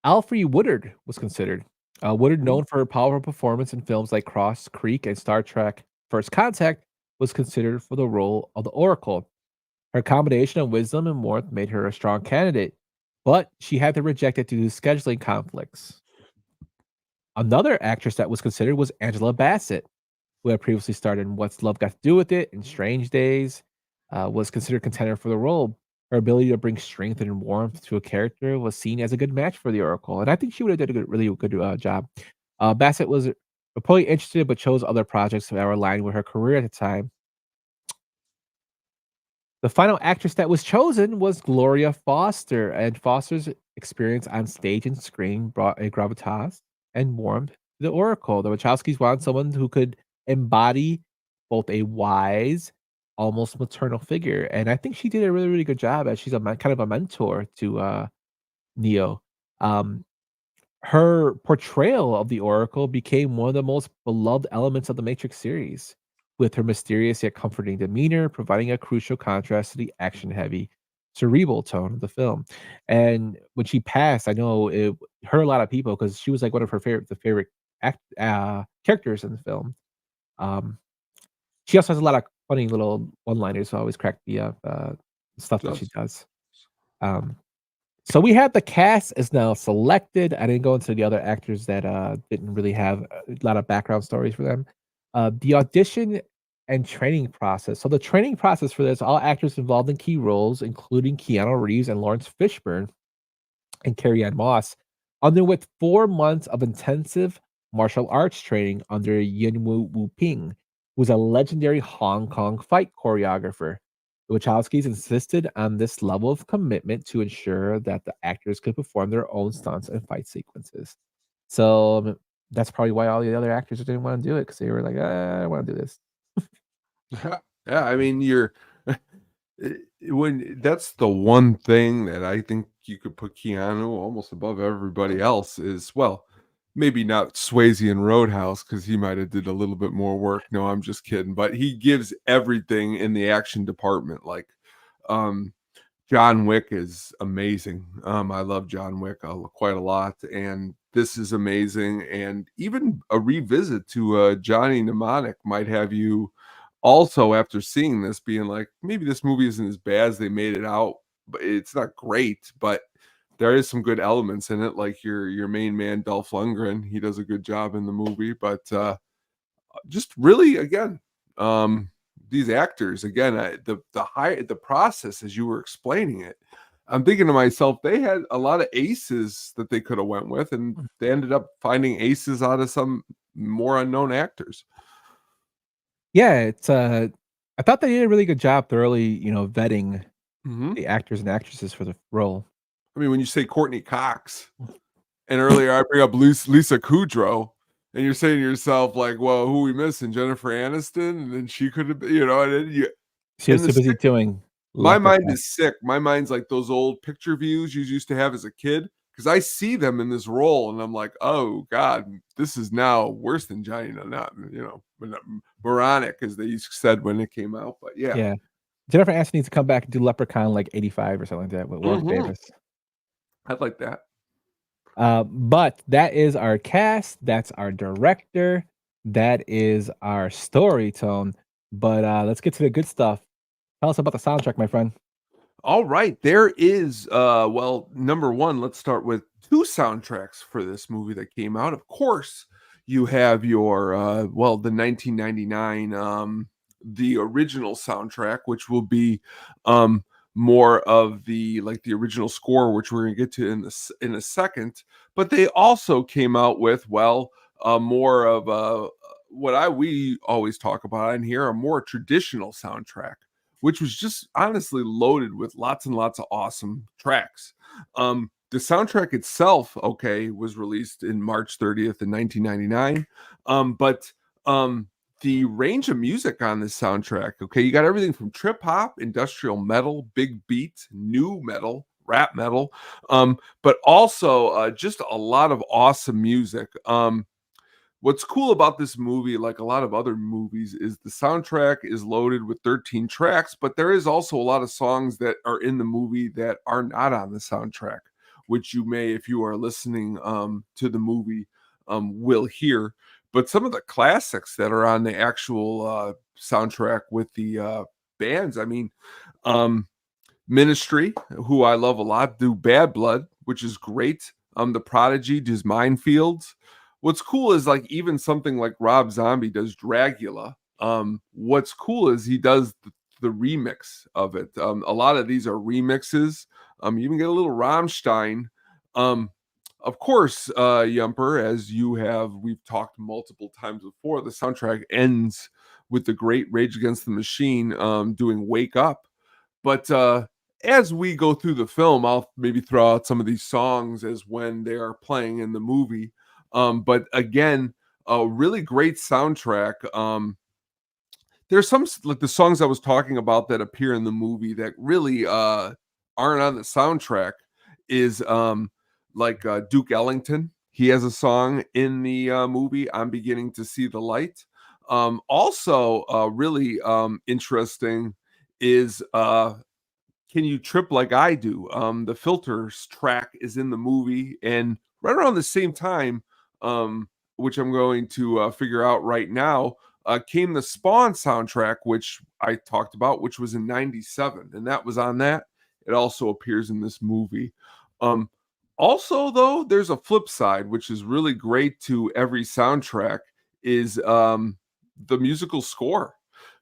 Alfre Woodard was considered. Woodard, Ooh, known for her powerful performance in films like Cross Creek and Star Trek First Contact, was considered for the role of the Oracle. Her combination of wisdom and warmth made her a strong candidate, but she had to reject it due to scheduling conflicts. Another actress that was considered was Angela Bassett, who had previously starred in What's Love Got to Do with It and Strange Days, was considered contender for the role. Her ability to bring strength and warmth to a character was seen as a good match for the Oracle, and I think she would have did a really good job. Bassett was reportedly interested, but chose other projects that were aligned with her career at the time. The final actress that was chosen was Gloria Foster, and Foster's experience on stage and screen brought a gravitas and warmth to the Oracle. The Wachowskis wanted someone who could embody both a wise, almost maternal figure, and I think she did a really, really good job as she's kind of a mentor to Neo. Um, Her portrayal of the Oracle became one of the most beloved elements of the Matrix series, with her mysterious yet comforting demeanor providing a crucial contrast to the action-heavy, cerebral tone of the film. And when she passed, I know it hurt a lot of people because she was like one of her favorite characters in the film. Um, she also has a lot of funny little one-liners, so I always crack me up, stuff that she just does. Um, so we have the cast is now selected. I didn't go into the other actors that didn't really have a lot of background stories for them. The audition and training process. So the training process for this, all actors involved in key roles, including Keanu Reeves and Lawrence Fishburne and Carrie-Anne Moss, underwent 4 months of intensive martial arts training under Yin Wu Ping, who's a legendary Hong Kong fight choreographer. The Wachowskis insisted on this level of commitment to ensure that the actors could perform their own stunts and fight sequences. So that's probably why all the other actors didn't want to do it because they were like, I don't want to do this. yeah. I mean, you're when that's the one thing that I think you could put Keanu almost above everybody else is, well, maybe not Swayze and Roadhouse because he might have did a little bit more work. No, I'm just kidding. But he gives everything in the action department. Like, um, John Wick is amazing. I love John Wick quite a lot, and this is amazing. And even a revisit to Johnny Mnemonic might have you also, after seeing this, being like, maybe this movie isn't as bad as they made it out. but it's not great, but there is some good elements in it, like your main man Dolph Lundgren. He does a good job in the movie, but just really again, these actors again, the process as you were explaining it. I'm thinking to myself, they had a lot of aces that they could have went with, and they ended up finding aces out of some more unknown actors. Yeah, it's I thought they did a really good job thoroughly, vetting Mhm. the actors and actresses for the role. I mean, when you say Courtney Cox, and earlier I bring up Lisa Kudrow, and you're saying to yourself, like, well, who we missing? Jennifer Aniston? And then she could have, and then you She was and the too busy sick, doing my mind Leprechaun. is sick. My mind's like those old picture views you used to have as a kid. Because I see them in this role, and I'm like, oh God, this is now worse than Johnny, moronic, as they said when it came out. But yeah. Yeah. Jennifer Aniston needs to come back and do Leprechaun like 85 or something like that with Warwick Mhm. Davis. I'd like that. But that is our cast, that's our director, that is our story tone. But let's get to the good stuff. Tell us about the soundtrack, my friend. All right, there is well, number one, let's start with two soundtracks for this movie that came out. Of course, you have your the 1999 the original soundtrack, which will be um more of the original score, which we're going to get to in a second. But they also came out with more of we always talk about in here, a more traditional soundtrack, which was just honestly loaded with lots and lots of awesome tracks. The soundtrack itself, okay, was released in March 30th in 1999. But the range of music on this soundtrack, okay, you got everything from trip hop, industrial metal, big beat, new metal, rap metal, but also just a lot of awesome music. What's cool about this movie, like a lot of other movies, is the soundtrack is loaded with 13 tracks, but there is also a lot of songs that are in the movie that are not on the soundtrack, which you may, if you are listening to the movie, will hear. But some of the classics that are on the actual soundtrack with the bands, I mean, um, Ministry, who I love a lot, do Bad Blood, which is great. The Prodigy does Minefields. What's cool is like even something like Rob Zombie does Dragula. What's cool is he does the remix of it. A lot of these are remixes. You even get a little Rammstein. Of course, Yumper, as we've talked multiple times before, the soundtrack ends with the great Rage Against the Machine doing Wake Up. But as we go through the film, I'll maybe throw out some of these songs as when they are playing in the movie. But again, a really great soundtrack. There's some like the songs I was talking about that appear in the movie that really aren't on the soundtrack. Is Duke Ellington. He has a song in the movie, I'm Beginning to See the Light. Also, really interesting is Can You Trip Like I Do? The Filters track is in the movie, and right around the same time, which I'm going to figure out right now, came the Spawn soundtrack, which I talked about, which was in '97, and that was on that. It also appears in this movie. Um, Also, though, there's a flip side, which is really great to every soundtrack, is the musical score,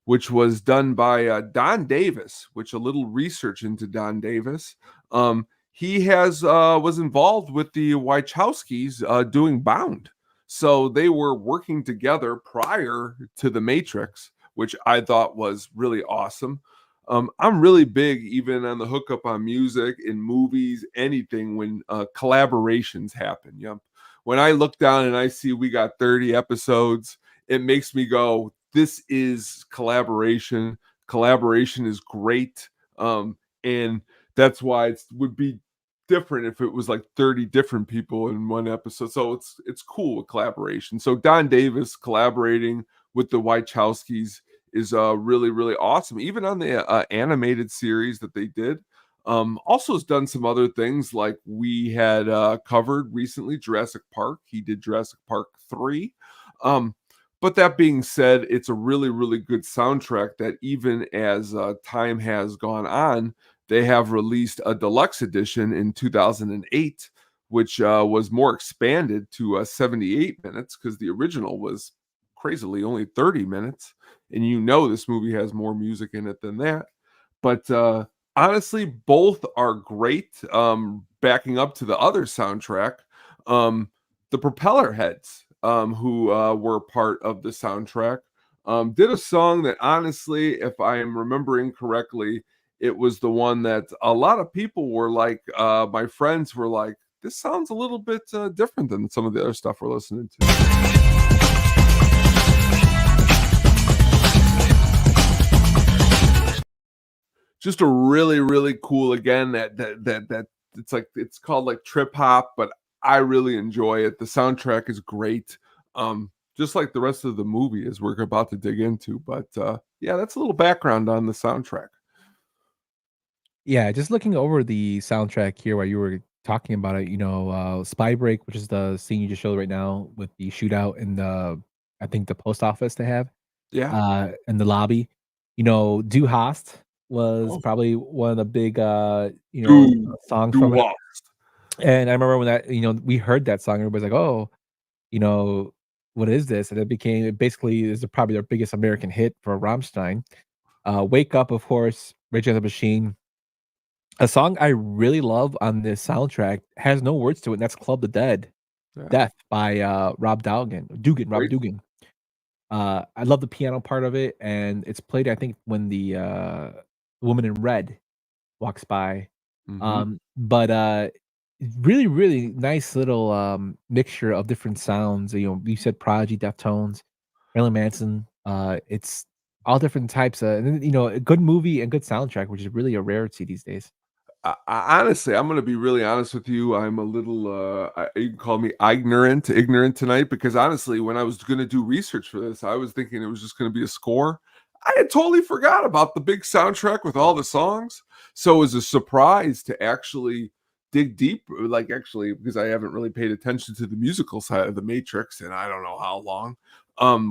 which was done by Don Davis, which a little research into Don Davis. He was involved with the Wachowskis doing Bound. So they were working together prior to The Matrix, which I thought was really awesome. I'm really big, even on the hookup on music in movies, anything when collaborations happen. Yeah. When I look down and I see we got 30 episodes, it makes me go, this is collaboration. Collaboration is great. And that's why it would be different if it was like 30 different people in one episode. So it's cool with collaboration. So Don Davis collaborating with the Wachowskis is really, really awesome. Even on the animated series that they did. Also has done some other things like we had covered recently, Jurassic Park. He did Jurassic Park 3. But that being said, it's a really, really good soundtrack that even as time has gone on, they have released a deluxe edition in 2008, which was more expanded to 78 minutes because the original was crazily only 30 minutes. And this movie has more music in it than that. But honestly, both are great. Backing up to the other soundtrack, the Propeller Heads, who were part of the soundtrack, did a song that honestly, if I am remembering correctly, it was the one that a lot of people were like, my friends were like, this sounds a little bit different than some of the other stuff we're listening to. Just a really, really cool, again, that it's called like trip hop, but I really enjoy it. The soundtrack is great. Just like the rest of the movie, as we're about to dig into. But yeah, that's a little background on the soundtrack. Yeah, just looking over the soundtrack here while you were talking about it, Spy Break, which is the scene you just showed right now with the shootout in I think the post office they have, Yeah. in the lobby. Du Hast was Oh, probably one of the big, do songs do from it. what? And I remember when we heard that song, everybody's like, "Oh, you know, what is this?" And it basically is probably their biggest American hit for Rammstein. Wake Up, of course, Rage Against the Machine. A song I really love on this soundtrack has no words to it, and that's Club the Yeah, Death by, Rob great. Dougan. I love the piano part of it, and it's played, I think, when the, woman in red walks by. Hmm. But, really, really nice little, mixture of different sounds. You said Prodigy, Deftones, Marilyn Manson. It's all different types of, and then, a good movie and good soundtrack, which is really a rarity these days. Honestly, I'm gonna be really honest with you. I'm a little you can call me ignorant tonight, because honestly, when I was gonna do research for this, I was thinking it was just gonna be a score. I had totally forgot about the big soundtrack with all the songs. So it was a surprise to actually dig deep, like, actually, because I haven't really paid attention to the musical side of the Matrix, and I don't know how long.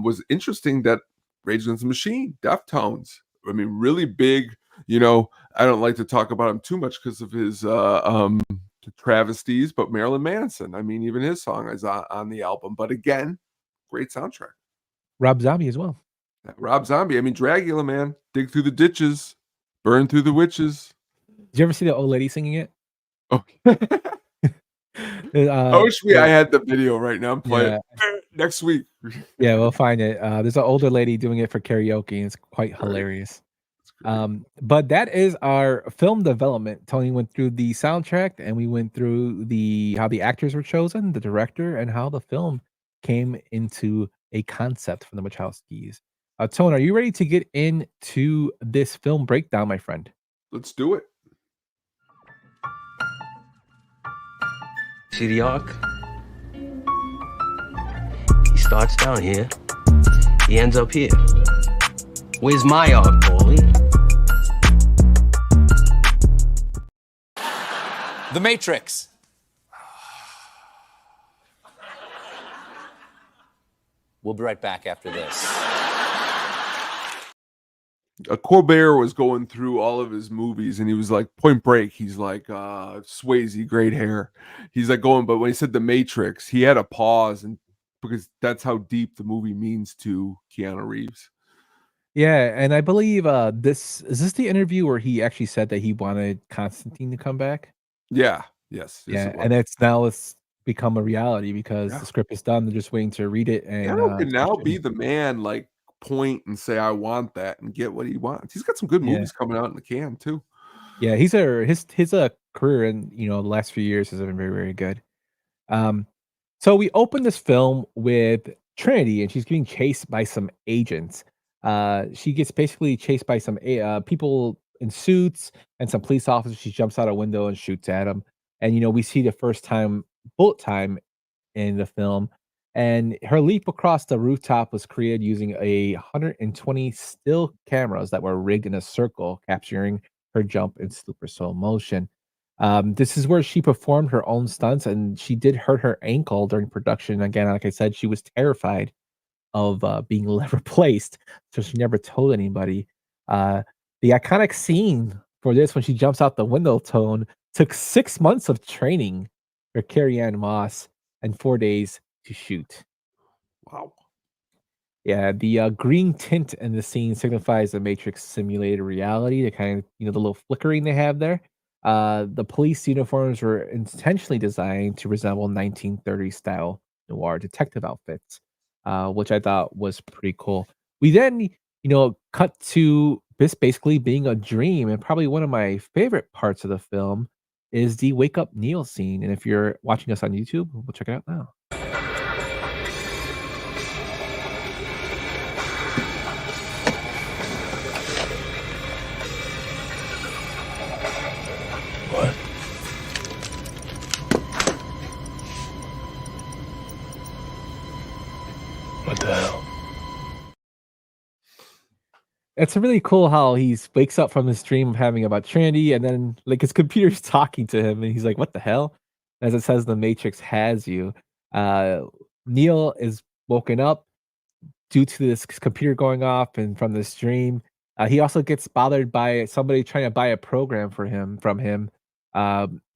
Was interesting that Rage Against the Machine, Deftones, I mean, really big, you know, I don't like to talk about him too much because of his travesties, but Marilyn Manson, I mean, even his song is on the album. But again, great soundtrack. Rob Zombie as well. Rob Zombie, I mean, Dragula, man, dig through the ditches, burn through the witches. Did you ever see the old lady singing it? Oh, I Uh, wish I yeah, had the video right now and play it yeah, next week. yeah, we'll find it. There's an older lady doing it for karaoke, and it's quite Great, hilarious. it's great. But that is our film development. Tony went through the soundtrack, and we went through the how the actors were chosen, the director, and how the film came into a concept from the Wachowskis. Tone, are you ready to get into this film breakdown, my friend? Let's do it. See the arc? He starts down here. He ends up here. Where's my arc, Paulie? The Matrix. We'll be right back after this. Colbert was going through all of his movies, and he was like, Point Break, he's like, Swayze, great hair. He's like going, but when he said The Matrix, he had a pause, and because that's how deep the movie means to Keanu Reeves. Yeah, and I believe this is this the interview where he actually said that he wanted Constantine to come back? Yeah, yes, Yeah, it was. and it's become a reality because Yeah. the script is done. They're just waiting to read it and Keanu can start now shooting be it. the man, like, point and say, I want that, and get what he wants. He's got some good Yeah. movies coming out in the can, too. Yeah, his career in, the last few years has been very, very good. Um, so we open this film with Trinity, and she's getting chased by some agents. She gets basically chased by some people in suits and some police officers. She jumps out a window and shoots at them. And we see the first time bullet time in the film, and her leap across the rooftop was created using 120 still cameras that were rigged in a circle, capturing her jump in super slow motion. This is where she performed her own stunts, and she did hurt her ankle during production. Again, like I said, she was terrified of being replaced, so she never told anybody. Uh, the iconic scene for this when she jumps out the window. Tone took 6 months of training for Carrie-Anne Moss and 4 days to shoot. Wow. Yeah, the green tint in the scene signifies the Matrix simulated reality. The kind of the little flickering they have there. The police uniforms were intentionally designed to resemble 1930s style noir detective outfits, which I thought was pretty cool. We then, cut to this basically being a dream, and probably one of my favorite parts of the film is the wake up Neil scene. And if you're watching us on YouTube, we'll check it out now. What the hell? It's really cool how he wakes up from this dream of having about Trinity, and then like his computer's talking to him, and he's like, "What the hell?" As it says, "The Matrix has you." Uh, Neil is woken up due to this computer going off, and from this dream, he also gets bothered by somebody trying to buy a program from him.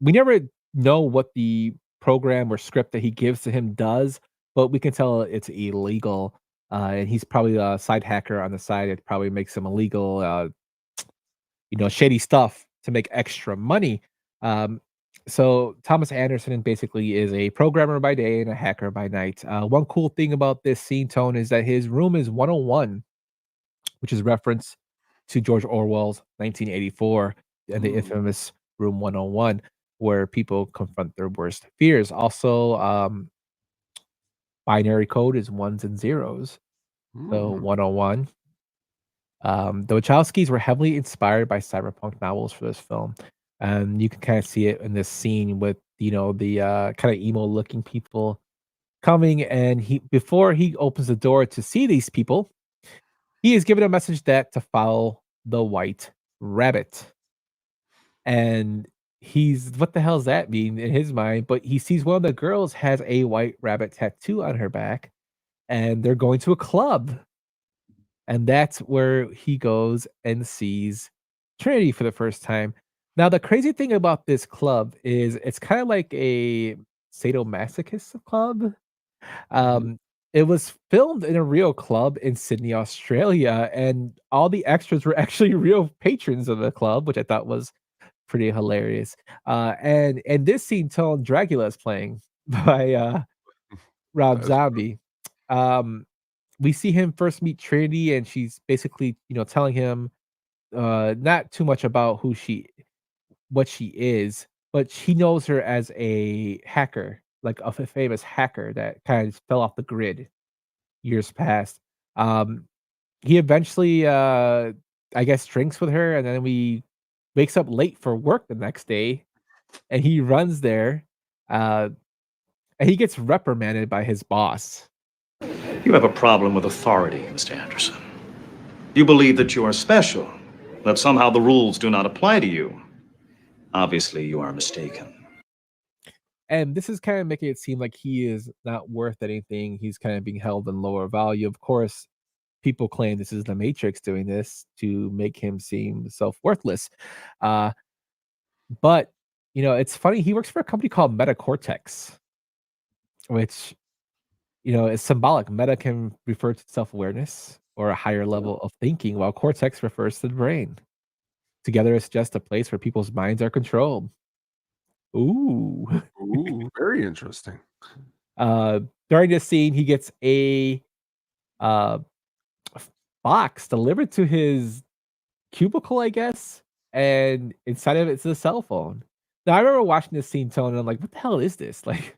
We never know what the program or script that he gives to him does, but we can tell it's illegal. And he's probably a side hacker on the side. It probably makes him illegal, shady stuff to make extra money. Um, so Thomas Anderson basically is a programmer by day and a hacker by night. One cool thing about this scene tone is that his room is 101, which is reference to George Orwell's 1984 and the infamous Room 101, where people confront their worst fears. Also, binary code is ones and zeros. So 101. The Wachowskis were heavily inspired by cyberpunk novels for this film. And you can kind of see it in this scene with, the kind of emo looking people coming. And before he opens the door to see these people, he is given a message that to follow the white rabbit. And what the hell does that mean in his mind? But he sees one of the girls has a white rabbit tattoo on her back, and they're going to a club. And that's where he goes and sees Trinity for the first time. Now, the crazy thing about this club is it's kind of like a sadomasochist club. Um, it was filmed in a real club in Sydney, Australia, and all the extras were actually real patrons of the club, which I thought was pretty hilarious. And this scene, Tone Dracula is playing by Rob Zombie. We see him first meet Trinity, and she's basically, telling him not too much about what she is, but he knows her as a hacker, like a famous hacker that kind of fell off the grid years past. Um, he eventually, I guess, drinks with her, and then we wakes up late for work the next day, and he runs there, and he gets reprimanded by his boss. You have a problem with authority, Mr. Anderson. You believe that you are special, that somehow the rules do not apply to you. Obviously, you are mistaken. And this is kind of making it seem like he is not worth anything. He's kind of being held in lower value. Of course, people claim this is the Matrix doing this to make him seem self-worthless. But, it's funny. He works for a company called Metacortex, which, is symbolic. Meta can refer to self-awareness or a higher level of thinking, while cortex refers to the brain. Together, it's just a place where people's minds are controlled. Ooh. Ooh, very interesting. During this scene, he gets a box delivered to his cubicle, I guess, and inside of it's a cell phone. Now, I remember watching this scene, Tone, and I'm like, "What the hell is this? Like,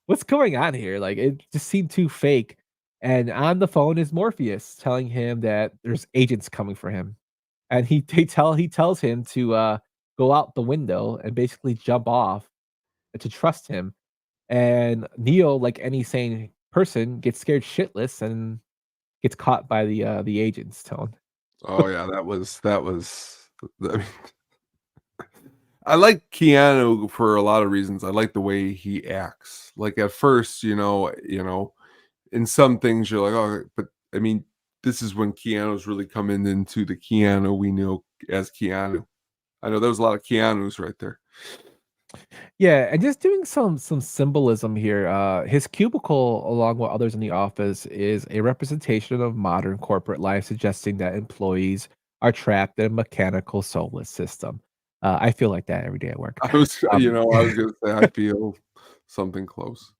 what's going on here?" Like, it just seemed too fake. And on the phone is Morpheus telling him that there's agents coming for him, and he tells him to go out the window and basically jump off, and to trust him. And Neo, like any sane person, gets scared shitless and gets caught by the agents. Tone. Oh yeah, that was. I mean, I like Keanu for a lot of reasons. I like the way he acts. Like at first, in some things you're like, oh, but I mean, this is when Keanu's really coming into the Keanu we know as Keanu. I know there was a lot of Keanu's right there. Yeah, and just doing some symbolism here. His cubicle, along with others in the office, is a representation of modern corporate life, suggesting that employees are trapped in a mechanical, soulless system. I feel like that every day at work. I was, Um, I was gonna say I feel something close.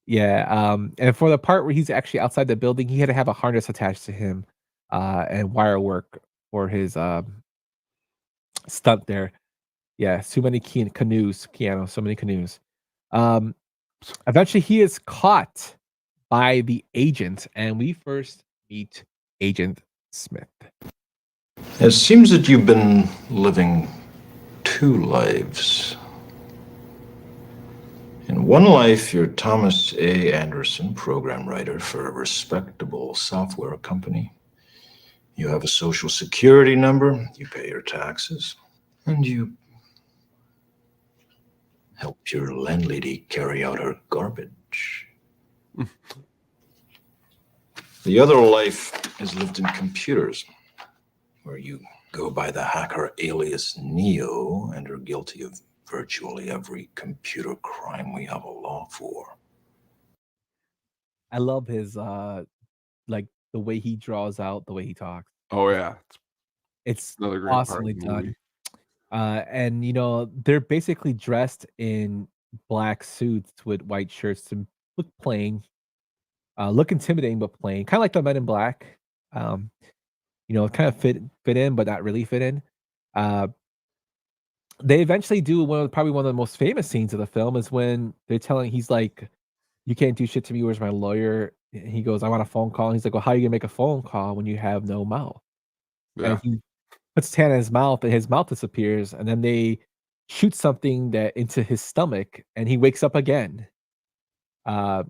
yeah, and for the part where he's actually outside the building, he had to have a harness attached to him, and wire work for his stunt there. Yeah, too many canoes, Keanu, so many canoes. Um, Eventually, he is caught by the agent, and we first meet Agent Smith. It seems that you've been living two lives. In one life, you're Thomas A. Anderson, program writer for a respectable software company. You have a social security number, you pay your taxes, and you help your landlady carry out her garbage. The other life is lived in computers, where you go by the hacker alias Neo and are guilty of virtually every computer crime we have a law for. I love his like the way he draws out, the way he talks. Oh yeah, It's another great part awesomely of the done. movie. And they're basically dressed in black suits with white shirts to look plain, look intimidating but plain, kind of like the Men in Black. Um, kind of fit in but not really fit in. Uh, they eventually do probably one of the most famous scenes of the film is when he's like, "You can't do shit to me. Where's my lawyer?" And he goes, "I want a phone call." And he's like, "Well, how are you gonna make a phone call when you have no mouth?" And Yeah. he puts his hand in his mouth, and his mouth disappears, and then they shoot something that into his stomach, and he wakes up again. Uh,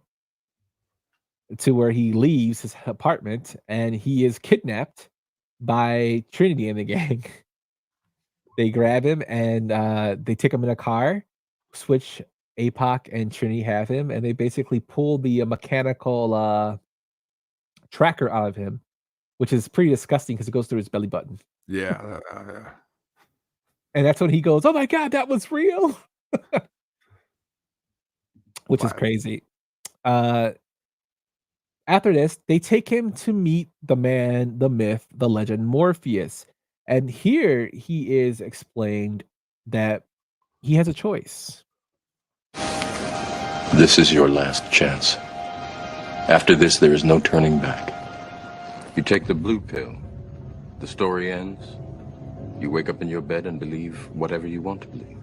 to where he leaves his apartment, and he is kidnapped by Trinity and the gang. They grab him and they take him in a car, switch APOC and Trinity have him, and they basically pull the mechanical tracker out of him, which is pretty disgusting because it goes through his belly button. Yeah. And that's when he goes, "Oh my god, that was real," which is Wow. crazy. After this, they take him to meet the man, the myth, the legend, Morpheus. And here he is explained that he has a choice. This is your last chance. After this, there is no turning back. You take the blue pill, the story ends. You wake up in your bed and believe whatever you want to believe.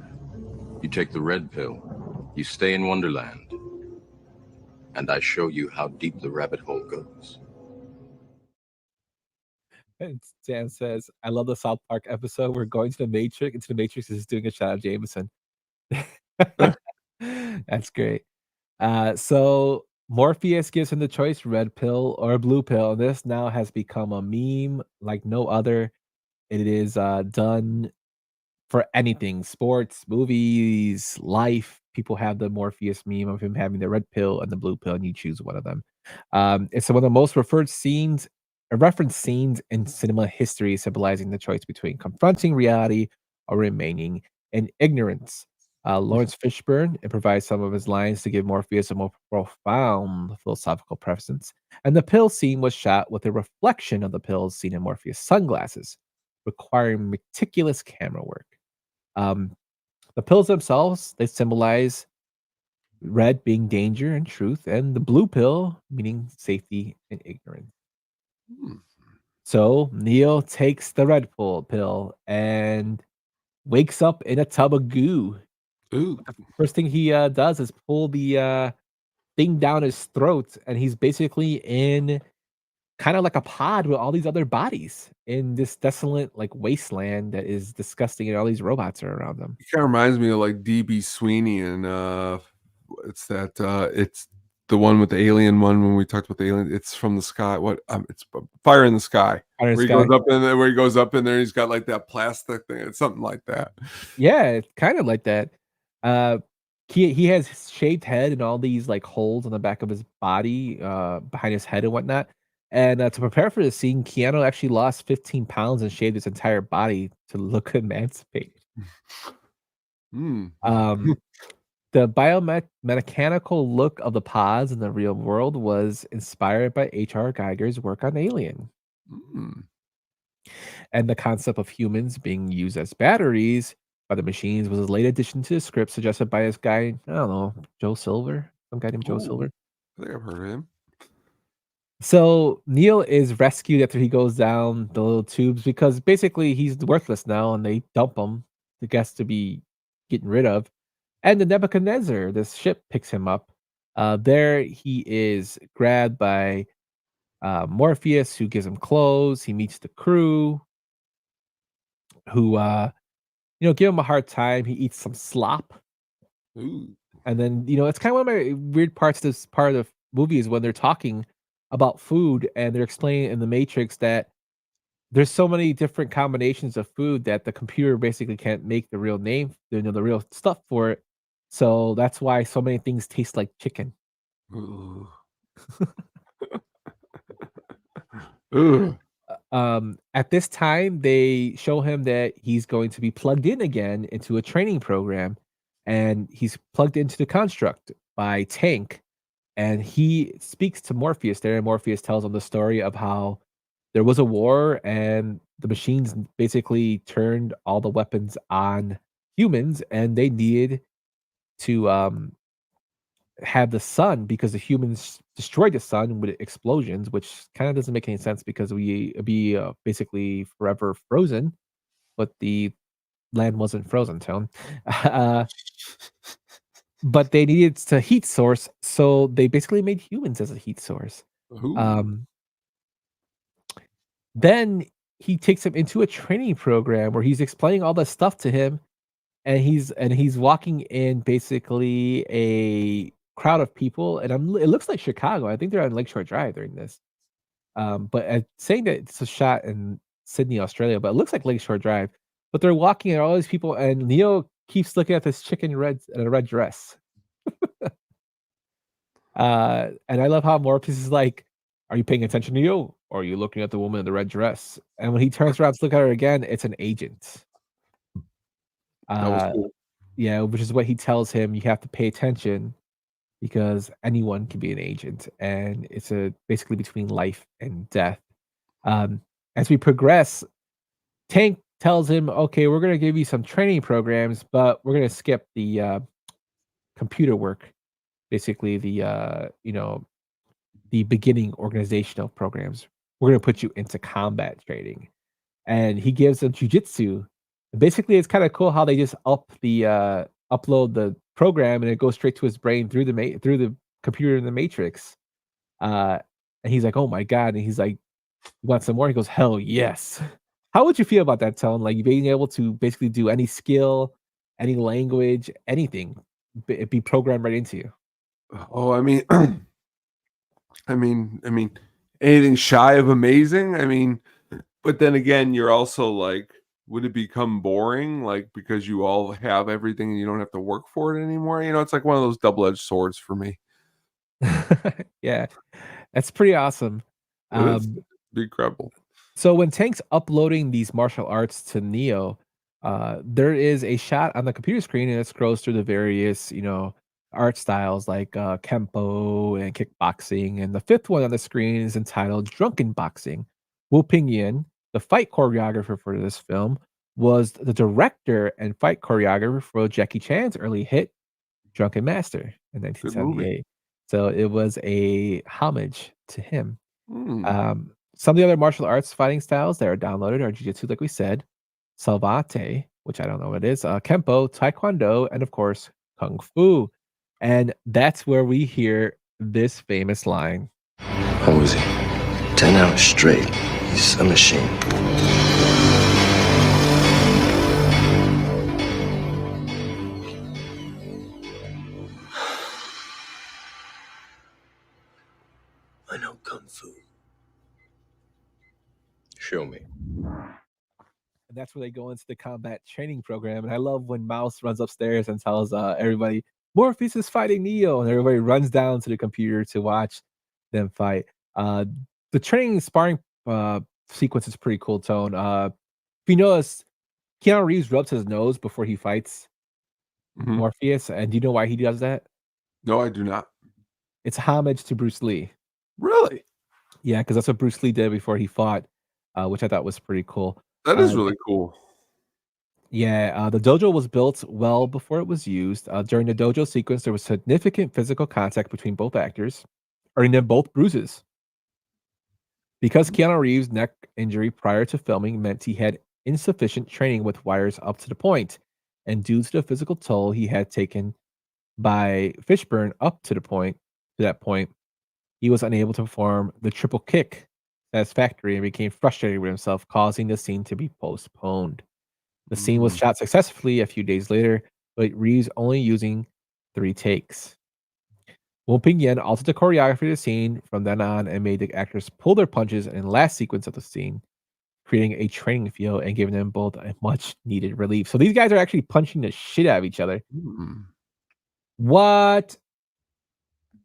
You take the red pill, you stay in Wonderland, and I show you how deep the rabbit hole goes. And Sam says, "I love the South Park episode. We're going to the Matrix. Into the Matrix is doing a shot of Jameson." That's great. So Morpheus gives him the choice: red pill or blue pill. This now has become a meme like no other. It is done for anything, sports, movies, life. People have the Morpheus meme of him having the red pill and the blue pill, and you choose one of them. It's one of the most referenced scenes in cinema history, symbolizing the choice between confronting reality or remaining in ignorance. Lawrence Fishburne improvised some of his lines to give Morpheus a more profound philosophical presence, and the pill scene was shot with a reflection of the pills seen in Morpheus' sunglasses, requiring meticulous camera work. Um, the pills themselves, they symbolize red being danger and truth, and the blue pill meaning safety and ignorance. So Neo takes the red pill and wakes up in a tub of goo. Ooh. The first thing he does is pull the thing down his throat, and he's basically in kind of like a pod with all these other bodies in this desolate like wasteland that is disgusting, and all these robots are around them. It kind of reminds me of like DB Sweeney and it's the one with the alien one when we talked about the alien. It's from the sky. What it's Fire in the Sky. Fire in the Where he Sky. goes up in there, he's got like that plastic thing. It's something like that. Yeah, it's kind of like that. He has his shaved head and all these like holes on the back of his body, behind his head and whatnot. And to prepare for the scene, Keanu actually lost 15 pounds and shaved his entire body to look emancipated. Mm. Um, the biomechanical look of the pods in the real world was inspired by H.R. Geiger's work on Alien. Mm. And the concept of humans being used as batteries by the machines was a late addition to the script suggested by this guy, I don't know, Joe Silver, some guy named Joe Oh, Silver. I think I've heard of him. So Neil is rescued after he goes down the little tubes because basically he's worthless now and they dump him, the guest to be getting rid of. And the Nebuchadnezzar, this ship picks him up. There he is grabbed by Morpheus, who gives him clothes. He meets the crew who give him a hard time. He eats some slop. Ooh. And then, it's kind of one of my weird parts of this part of the movie is when they're talking about food and they're explaining in the Matrix that there's so many different combinations of food that the computer basically can't make the real name, the real stuff for it. So that's why so many things taste like chicken. Ooh. Ooh. At this time, they show him that he's going to be plugged in again into a training program, and he's plugged into the construct by Tank, and he speaks to Morpheus there, and Morpheus tells him the story of how there was a war and the machines basically turned all the weapons on humans, and they needed to have the sun because the humans destroyed the sun with explosions, which kind of doesn't make any sense because it'd be basically forever frozen, but the land wasn't frozen, Tone. uh, but they needed to heat source, so they basically made humans as a heat source. Ooh. Um, then he takes him into a training program where he's explaining all this stuff to him, and he's walking in basically a crowd of people, and it looks like Chicago. I think they're on Lakeshore Drive during this. But saying that it's a shot in Sydney, Australia, but it looks like Lakeshore Drive. But they're walking and all these people, and Neo keeps looking at this chick in a red dress. And I love how Morpheus is like, "Are you paying attention to you, or are you looking at the woman in the red dress?" And when he turns around to look at her again, it's an agent. That was Uh, cool. yeah, which is what he tells him. You have to pay attention because anyone can be an agent, and it's basically between life and death. Um, as we progress, Tank tells him, "Okay, we're gonna give you some training programs, but we're gonna skip the computer work, basically the beginning organizational programs. We're gonna put you into combat training." And he gives them jujitsu. Basically, it's kind of cool how they just upload the program and it goes straight to his brain through through the computer in the Matrix. Uh, and he's like, "Oh my god!" And he's like, "You want some more?" He goes, "Hell yes." How would you feel about that, Tone? Like being able to basically do any skill, any language, anything, be programmed right into you. Oh, I mean, anything shy of amazing. But then again, you're also like, would it become boring? Like because you all have everything and you don't have to work for it anymore. It's like one of those double-edged swords for me. Yeah, that's pretty awesome. It is. Um, Be incredible. So when Tank's uploading these martial arts to Neo, there is a shot on the computer screen and it scrolls through the various, art styles like Kempo and kickboxing. And the fifth one on the screen is entitled Drunken Boxing. Wu Pingyan, the fight choreographer for this film, was the director and fight choreographer for Jackie Chan's early hit, Drunken Master, in Good movie. 1978. So it was a homage to him. Hmm. Some of the other martial arts fighting styles that are downloaded are Jiu-Jitsu, like we said, Salvate, which I don't know what it is, Kempo, Taekwondo, and of course, Kung Fu. And that's where we hear this famous line. How was he? 10 hours straight. He's a machine. I know Kung Fu. Show me. And that's where they go into the combat training program. And I love when Mouse runs upstairs and tells everybody, Morpheus is fighting Neo. And everybody runs down to the computer to watch them fight. The training sparring sequence is pretty cool, Tone. If you notice, Keanu Reeves rubs his nose before he fights Mhm. Morpheus, and do you know why he does that? No, I do not. It's homage to Bruce Lee. Really? Yeah, because that's what Bruce Lee did before he fought, which I thought was pretty cool. That is really cool. Yeah, the dojo was built well before it was used. During the dojo sequence, there was significant physical contact between both actors, earning them both bruises. Because Keanu Reeves' neck injury prior to filming meant he had insufficient training with wires up to the point, and due to the physical toll he had taken by Fishburne up to that point, he was unable to perform the triple kick satisfactorily and became frustrated with himself, causing the scene to be postponed. The scene was shot successfully a few days later, but Reeves only using 3 takes. Wu Ping-yen altered the choreography of the scene from then on and made the actors pull their punches in the last sequence of the scene, creating a training feel and giving them both a much needed relief. So these guys are actually punching the shit out of each other. What?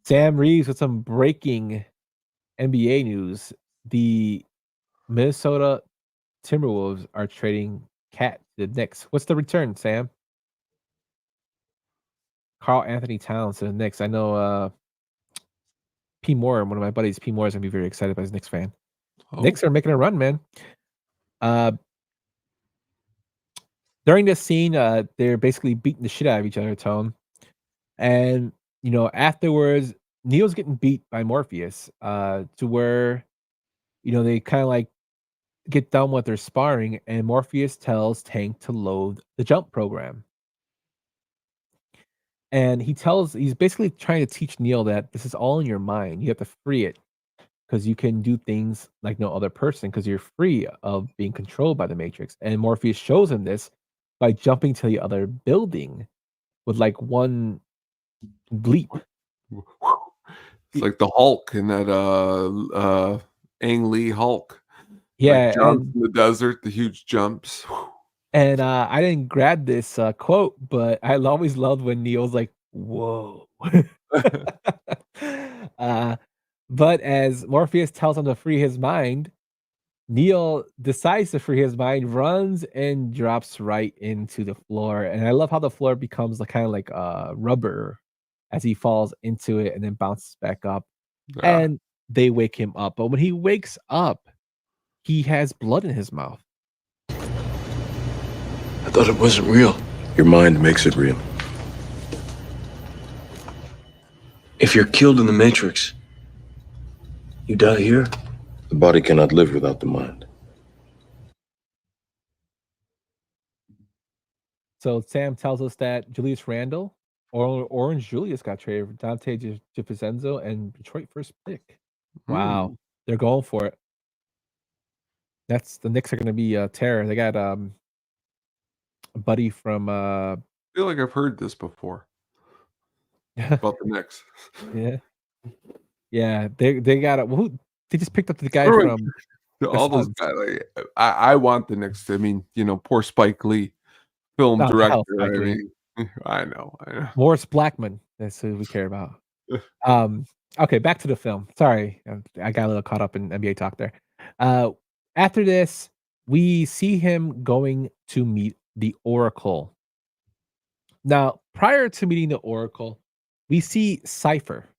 Sam Reeves with some breaking NBA news. The Minnesota Timberwolves are trading Cat to the Knicks. What's the return, Sam? Carl Anthony Towns to the Knicks. I know P. Moore, one of my buddies, P. Moore, is gonna be very excited by his Knicks fan. Knicks are making a run, man. During this scene, they're basically beating the shit out of each other, Tone. And afterwards, Neo's getting beat by Morpheus, to where they kind of like get done with their sparring, and Morpheus tells Tank to load the jump program. And he's basically trying to teach Neo that this is all in your mind. You have to free it because you can do things like no other person because you're free of being controlled by the Matrix. And Morpheus shows him this by jumping to the other building with like one bleep. It's like the Hulk in that Ang Lee Hulk. Yeah, like jumps in the desert, the huge jumps. And I didn't grab this quote, but I always loved when Neo's like, "Whoa." But as Morpheus tells him to free his mind, Neo decides to free his mind, runs and drops right into the floor. And I love how the floor becomes kind of like rubber as he falls into it and then bounces back up. Yeah. And they wake him up. But when he wakes up, he has blood in his mouth. I thought it wasn't real. Your mind makes it real. If you're killed in the Matrix, you die here? The body cannot live without the mind. So Sam tells us that Julius Randle or Orange Julius got traded for Dante DiVincenzo and Detroit first pick. Wow. They're going for it. The Knicks are going to be terror. They got a buddy from I feel like I've heard this before about the Knicks. Yeah, they got they just picked up the guy from all those guys. Like, I want the Knicks. I mean, poor Spike Lee, film director. I know. Morris Blackman. That's who we care about. Okay, back to the film. Sorry, I got a little caught up in NBA talk there. After this, we see him going to meet the Oracle. Now, prior to meeting the Oracle, we see Cypher,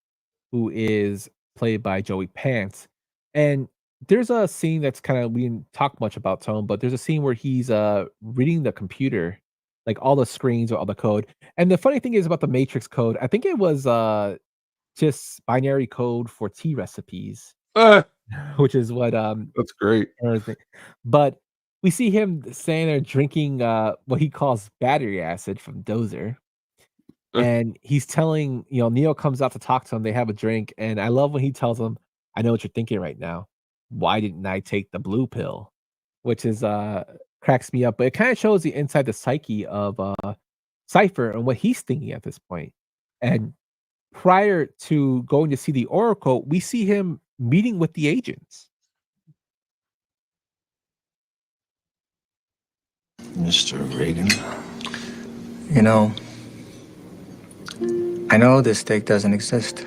who is played by Joey Pants. And there's a scene that's we didn't talk much about, Tone, but there's a scene where he's reading the computer, like all the screens or all the code. And the funny thing is about the Matrix code, I think it was just binary code for tea recipes. Which is what that's great. But we see him standing there drinking what he calls battery acid from Dozer. And he's telling, Neo comes out to talk to him. They have a drink. And I love when he tells him, "I know what you're thinking right now. Why didn't I take the blue pill?" Which is cracks me up. But it kind of shows the inside the psyche of Cypher and what he's thinking at this point. And prior to going to see the Oracle, we see him meeting with the agents. Mr. Reagan. I know this steak doesn't exist.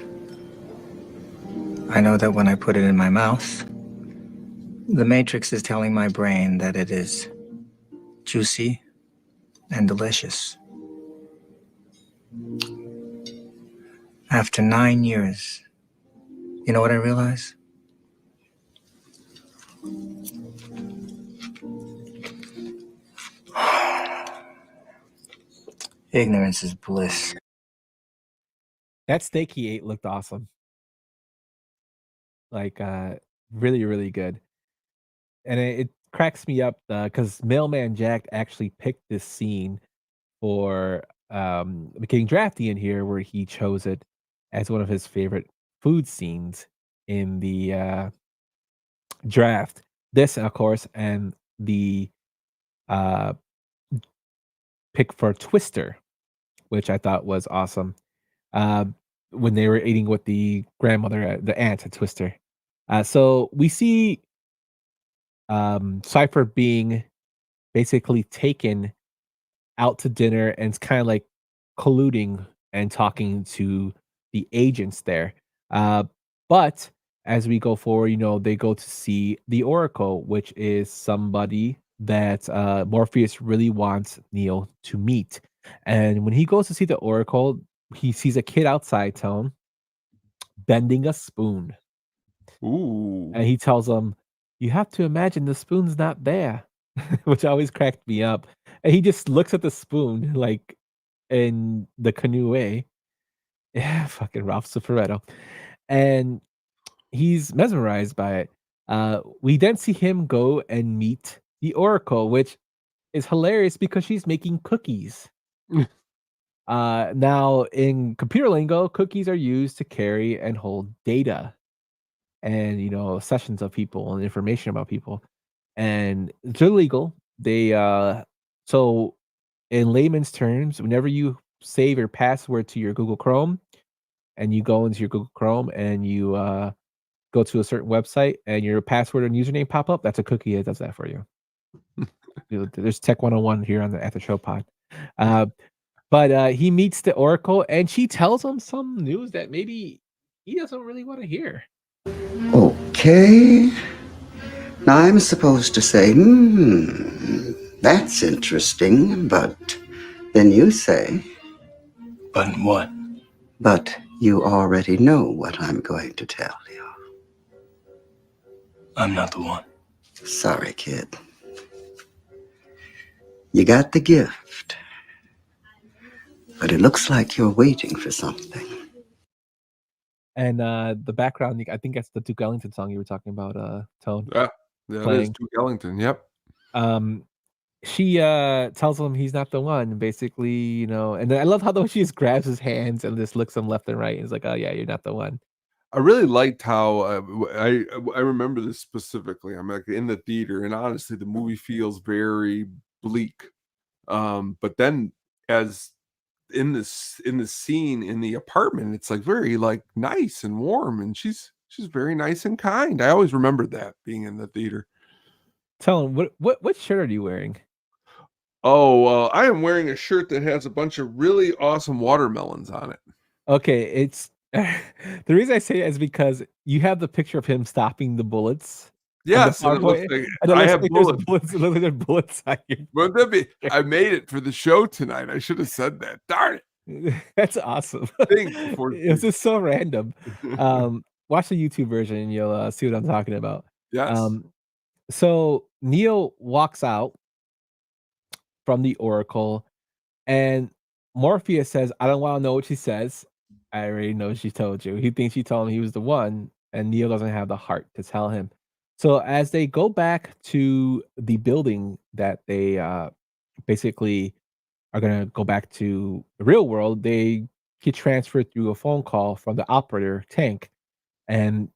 I know that when I put it in my mouth, the Matrix is telling my brain that it is juicy and delicious. After 9 years, you know what I realize? Ignorance is bliss. That steak he ate looked awesome. Like, really, really good. And it cracks me up because Mailman Jack actually picked this scene for getting drafty in here, where he chose it as one of his favorite food scenes in the draft. This, of course, and the uh, pick for Twister, which I thought was awesome. Uh, when they were eating with the grandmother, the aunt at Twister. So we see Cypher being basically taken out to dinner, and it's kind of like colluding and talking to the agents there. Uh, but as we go forward, they go to see the Oracle, which is somebody that Morpheus really wants Neo to meet. And when he goes to see the Oracle, he sees a kid outside, Tone, bending a spoon. Ooh. And he tells him, "You have to imagine the spoon's not there," which always cracked me up. And he just looks at the spoon like in the canoe way. Yeah, fucking Ralph Cifaretto. And he's mesmerized by it. We then see him go and meet the Oracle, which is hilarious because she's making cookies. Now, in computer lingo, cookies are used to carry and hold data and sessions of people and information about people, and it's illegal. They so in layman's terms, whenever you save your password to your Google Chrome and you go into your Google Chrome and you go to a certain website and your password and username pop up, that's a cookie that does that for you. There's Tech 101 here on the After Show pod. But he meets the Oracle and she tells him some news that maybe he doesn't really want to hear. Okay. Now I'm supposed to say, that's interesting, but then you say. But what? But you already know what I'm going to tell you. I'm not the one. Sorry, kid. You got the gift, but it looks like you're waiting for something. And the background, I think that's the Duke Ellington song you were talking about, Tone. Yeah, that is Duke Ellington. Yep. She tells him he's not the one, basically, and I love how though she just grabs his hands and just looks him left and right and is like, "Oh yeah, you're not the one." I really liked how I remember this specifically. I'm like in the theater, and honestly, the movie feels very bleak. But then, as in the scene in the apartment, it's like very like nice and warm, and she's very nice and kind. I always remembered that being in the theater. Tell him what shirt are you wearing? Oh, I am wearing a shirt that has a bunch of really awesome watermelons on it. Okay, it's the reason I say it is because you have the picture of him stopping the bullets. Yes, and it looks like I have bullets. It looks like there's bullets on your. Well, that be I made it for the show tonight. I should have said that. Darn it. That's awesome. It's just so random. Watch the YouTube version and you'll see what I'm talking about. Yes. So Neo walks out from the Oracle and Morpheus says, "I don't want to know what she says. I already know she told you." He thinks she told him he was the one, and Neo doesn't have the heart to tell him. So as they go back to the building that they basically are going to go back to the real world, they get transferred through a phone call from the operator tank, and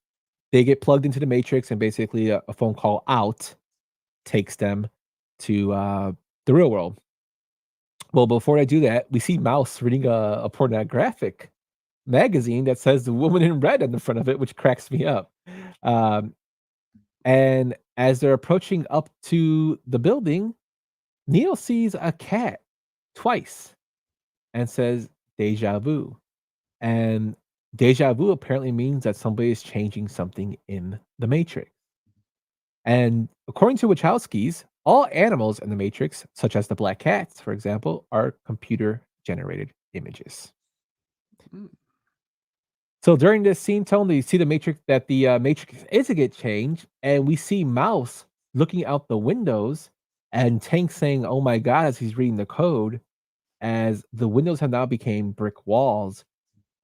they get plugged into the Matrix, and basically a phone call out takes them to the real world. Well, before I do that, we see Mouse reading a pornographic magazine that says "The Woman in Red" on the front of it, which cracks me up. And as they're approaching up to the building, Neo sees a cat twice and says "deja vu." And Deja vu apparently means that somebody is changing something in the Matrix. And according to Wachowskis, all animals in the Matrix, such as the black cats, for example, are computer generated images. Mm. So during this scene, Tony, you see the Matrix is a get changed, and we see Mouse looking out the windows and Tank saying, "Oh my god," as he's reading the code, as the windows have now became brick walls.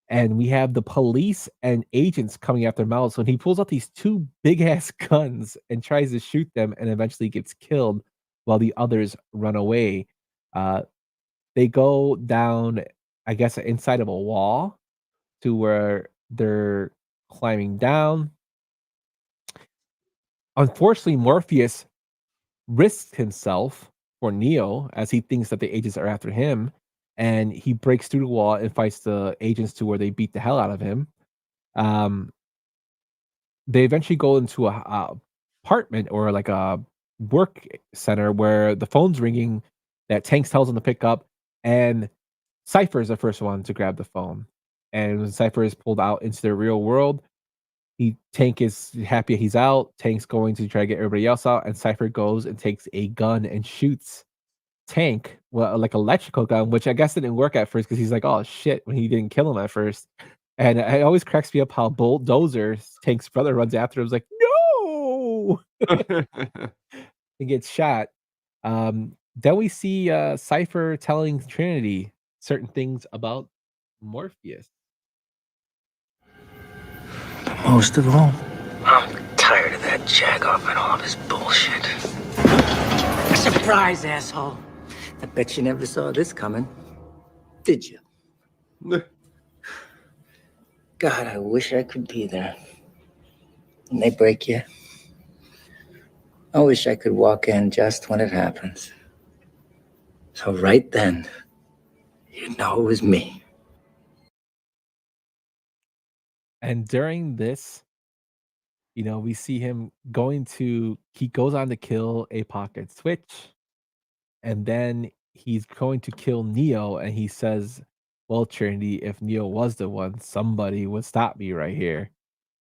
And we have the police and agents coming after Mouse when he pulls out these two big ass guns and tries to shoot them and eventually gets killed while the others run away. Uh, they go down, I guess, inside of a wall to where they're climbing down. Unfortunately, Morpheus risks himself for Neo as he thinks that the agents are after him, and he breaks through the wall and fights the agents to where they beat the hell out of him. Um, they eventually go into a apartment or like a work center where the phone's ringing that Tanks tells him to pick up, and Cypher is the first one to grab the phone. And when Cypher is pulled out into the real world, Tank is happy he's out. Tank's going to try to get everybody else out, and Cypher goes and takes a gun and shoots Tank, well, like electrical gun, which I guess didn't work at first because he's like, "Oh shit," when he didn't kill him at first. And it always cracks me up how Bulldozer, Tank's brother, runs after him. Is like, "No!" and gets shot. Then we see Cypher telling Trinity certain things about Morpheus. Most of all, I'm tired of that jagoff and all of his bullshit. Surprise, asshole. I bet you never saw this coming, did you? God, I wish I could be there. When they break you, I wish I could walk in just when it happens. So right then, you'd know it was me. And during this, we see him he goes on to kill a pocket switch, and then he's going to kill Neo, and he says, "Well, Trinity, if Neo was the one, somebody would stop me right here."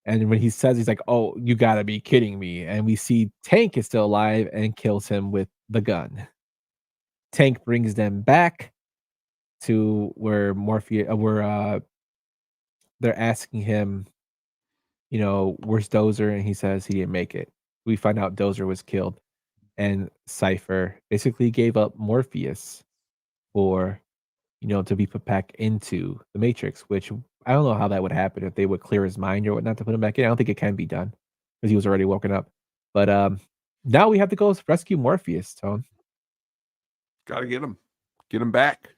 And when he says, he's like, "Oh, you gotta be kidding me." And we see Tank is still alive and kills him with the gun. Tank brings them back to where they're asking him, where's Dozer? And he says he didn't make it. We find out Dozer was killed, and Cypher basically gave up Morpheus for, to be put back into the Matrix, which I don't know how that would happen if they would clear his mind or whatnot to put him back in. I don't think it can be done because he was already woken up. But now we have to go rescue Morpheus, Tone. Gotta get him. Get him back.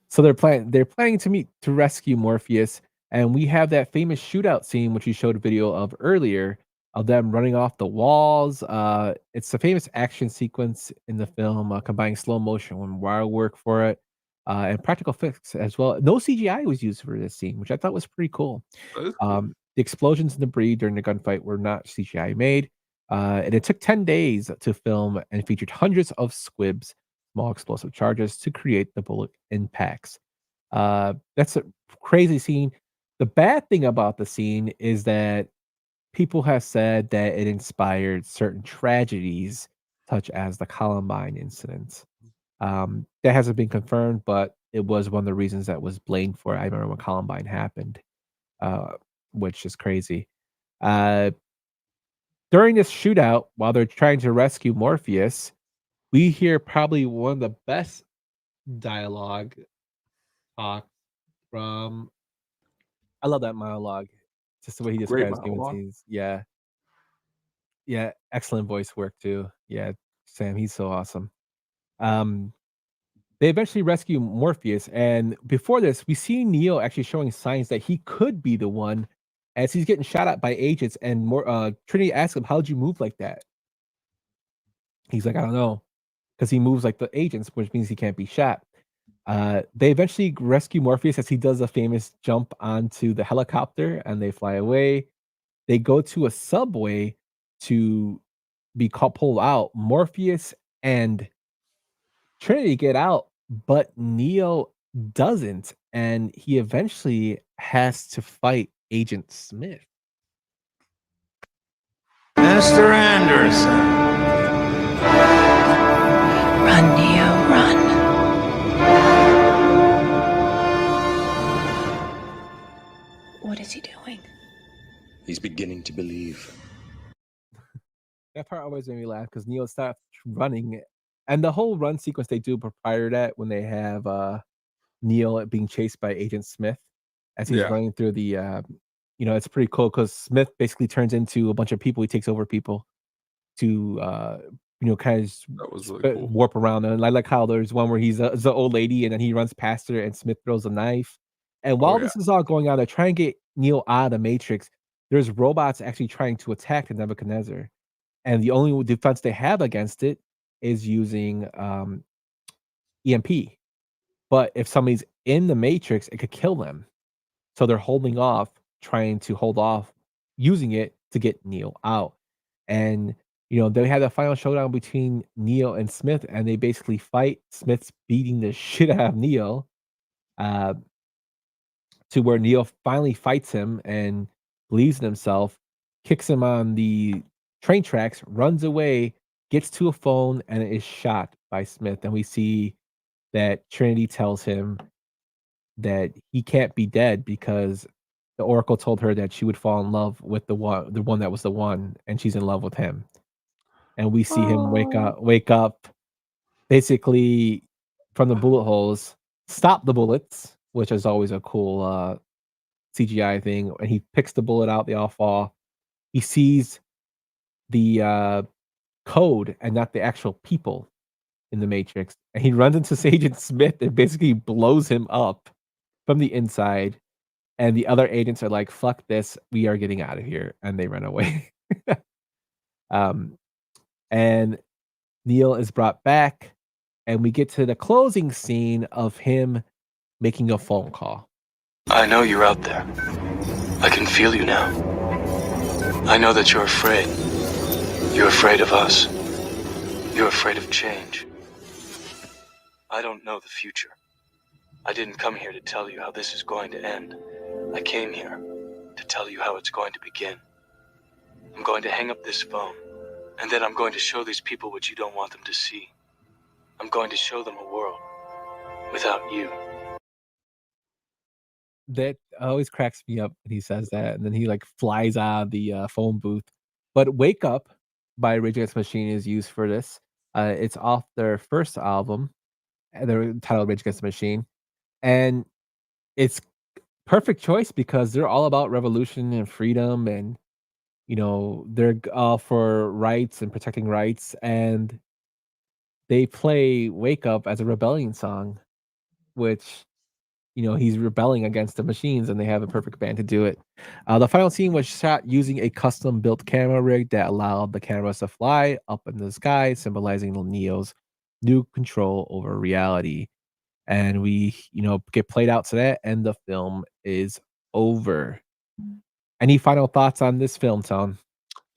So they're planning to rescue Morpheus, and we have that famous shootout scene which you showed a video of earlier of them running off the walls. It's a famous action sequence in the film, combining slow motion and wire work for it, and practical effects as well. No CGI was used for this scene, which I thought was pretty cool. That is cool. The explosions and debris during the gunfight were not CGI made, and it took 10 days to film and featured hundreds of squibs, small explosive charges, to create the bullet impacts. That's a crazy scene. The bad thing about the scene is that people have said that it inspired certain tragedies, such as the Columbine incident. That hasn't been confirmed, but it was one of the reasons that was blamed for it. I remember when Columbine happened, uh, which is crazy. Uh, During this shootout, while they're trying to rescue Morpheus, we hear probably one of the best dialogue talk from. I love that monologue. Just the way he Great describes human monologue. scenes. Yeah. Yeah. Excellent voice work too. Yeah. Sam, he's so awesome. Um, they eventually rescue Morpheus, and before this, we see Neo actually showing signs that he could be the one as he's getting shot at by agents, and Trinity asks him, "How'd you move like that?" He's like, "I don't know," because he moves like the agents, which means he can't be shot. They eventually rescue Morpheus as he does a famous jump onto the helicopter, and they fly away. They go to a subway to pulled out. Morpheus and Trinity get out, but Neo doesn't, and he eventually has to fight Agent Smith. Mr. Anderson. Run, Neo, run. What is he doing? He's beginning to believe. That part always made me laugh because Neo stopped running, and the whole run sequence they do prior to that when they have Neo being chased by Agent Smith as he's running through the it's pretty cool because Smith basically turns into a bunch of people. He takes over people to kind of that was really cool. warp around. And I like how there's one where he's the old lady and then he runs past her and Smith throws a knife. And while this is all going on, they're trying to get Neo out of the Matrix. There's robots actually trying to attack the Nebuchadnezzar. And the only defense they have against it is using EMP. But if somebody's in the Matrix, it could kill them. So they're trying to hold off using it to get Neo out. And, they had a final showdown between Neo and Smith, and they basically fight. Smith's beating the shit out of Neo to where Neo finally fights him and believes in himself, kicks him on the train tracks, runs away, gets to a phone, and is shot by Smith. And we see that Trinity tells him that he can't be dead because the Oracle told her that she would fall in love with the one that was the one, and she's in love with him. And we see him wake up, basically from the bullet holes, stop the bullets, which is always a cool CGI thing. And he picks the bullet out; they all fall. He sees the code and not the actual people in the Matrix, and he runs into Agent Smith and basically blows him up from the inside. And the other agents are like, "Fuck this, we are getting out of here," and they run away. And Neo is brought back, and we get to the closing scene of him making a phone call. I know you're out there. I can feel you now. I know that you're afraid. You're afraid of us. You're afraid of change. I don't know the future. I didn't come here to tell you how this is going to end. I came here to tell you how it's going to begin. I'm going to hang up this phone, and then I'm going to show these people what you don't want them to see. I'm going to show them a world without you. That always cracks me up when he says that, and then he flies out of the phone booth. But "Wake Up" by Rage Against the Machine is used for this. It's off their first album, they're titled Rage Against the Machine, and it's perfect choice because they're all about revolution and freedom, and they're all for rights and protecting rights, and they play "Wake Up" as a rebellion song, which he's rebelling against the machines, and they have a perfect band to do it. The final scene was shot using a custom-built camera rig that allowed the cameras to fly up in the sky, symbolizing Neo's new control over reality. And we, get played out to that, and the film is over. Any final thoughts on this film, Tone?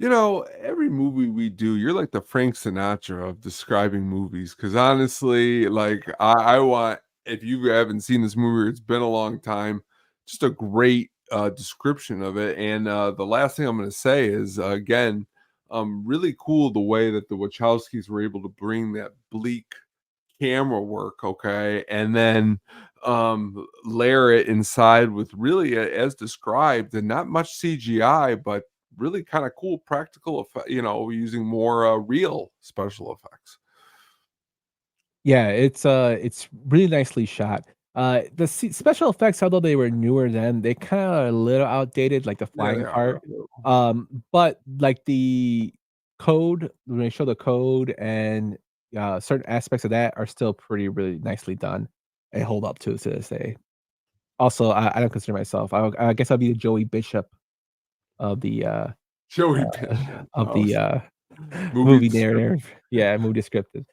Every movie we do, you're like the Frank Sinatra of describing movies. Because honestly, I want, if you haven't seen this movie, it's been a long time, just a great description of it. And the last thing I'm going to say is, again, really cool the way that the Wachowskis were able to bring that bleak camera work, okay, and then layer it inside with really, as described, and not much CGI, but really kind of cool practical effect, using more real special effects. Yeah, it's really nicely shot. The special effects, although they were newer then, they kind of a little outdated, like the flying part. But the code, when they show the code and certain aspects of that are still really nicely done and hold up to this day. Also, I don't consider myself. I guess I'll be the Joey Bishop of the movie narrative. Yeah, movie descriptive.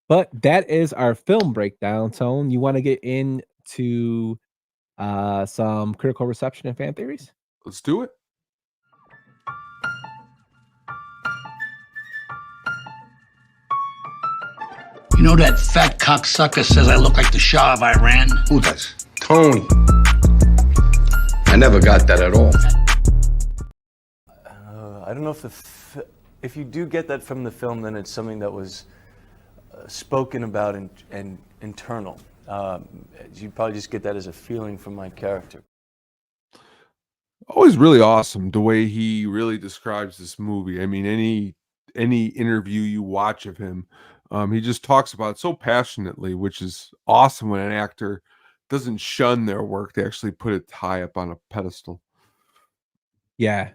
But that is our film breakdown. Tone, you want to get into some critical reception and fan theories? Let's do it. You know that fat cocksucker says I look like the Shah of Iran? Who does? Tony. I never got that at all. I don't know if you do get that from the film, then it's something that was spoken about and internal. You probably just get that as a feeling from my character. Always really awesome the way he really describes this movie. I mean, any interview you watch of him, he just talks about it so passionately, which is awesome when an actor doesn't shun their work. They actually put it high up on a pedestal. Yeah,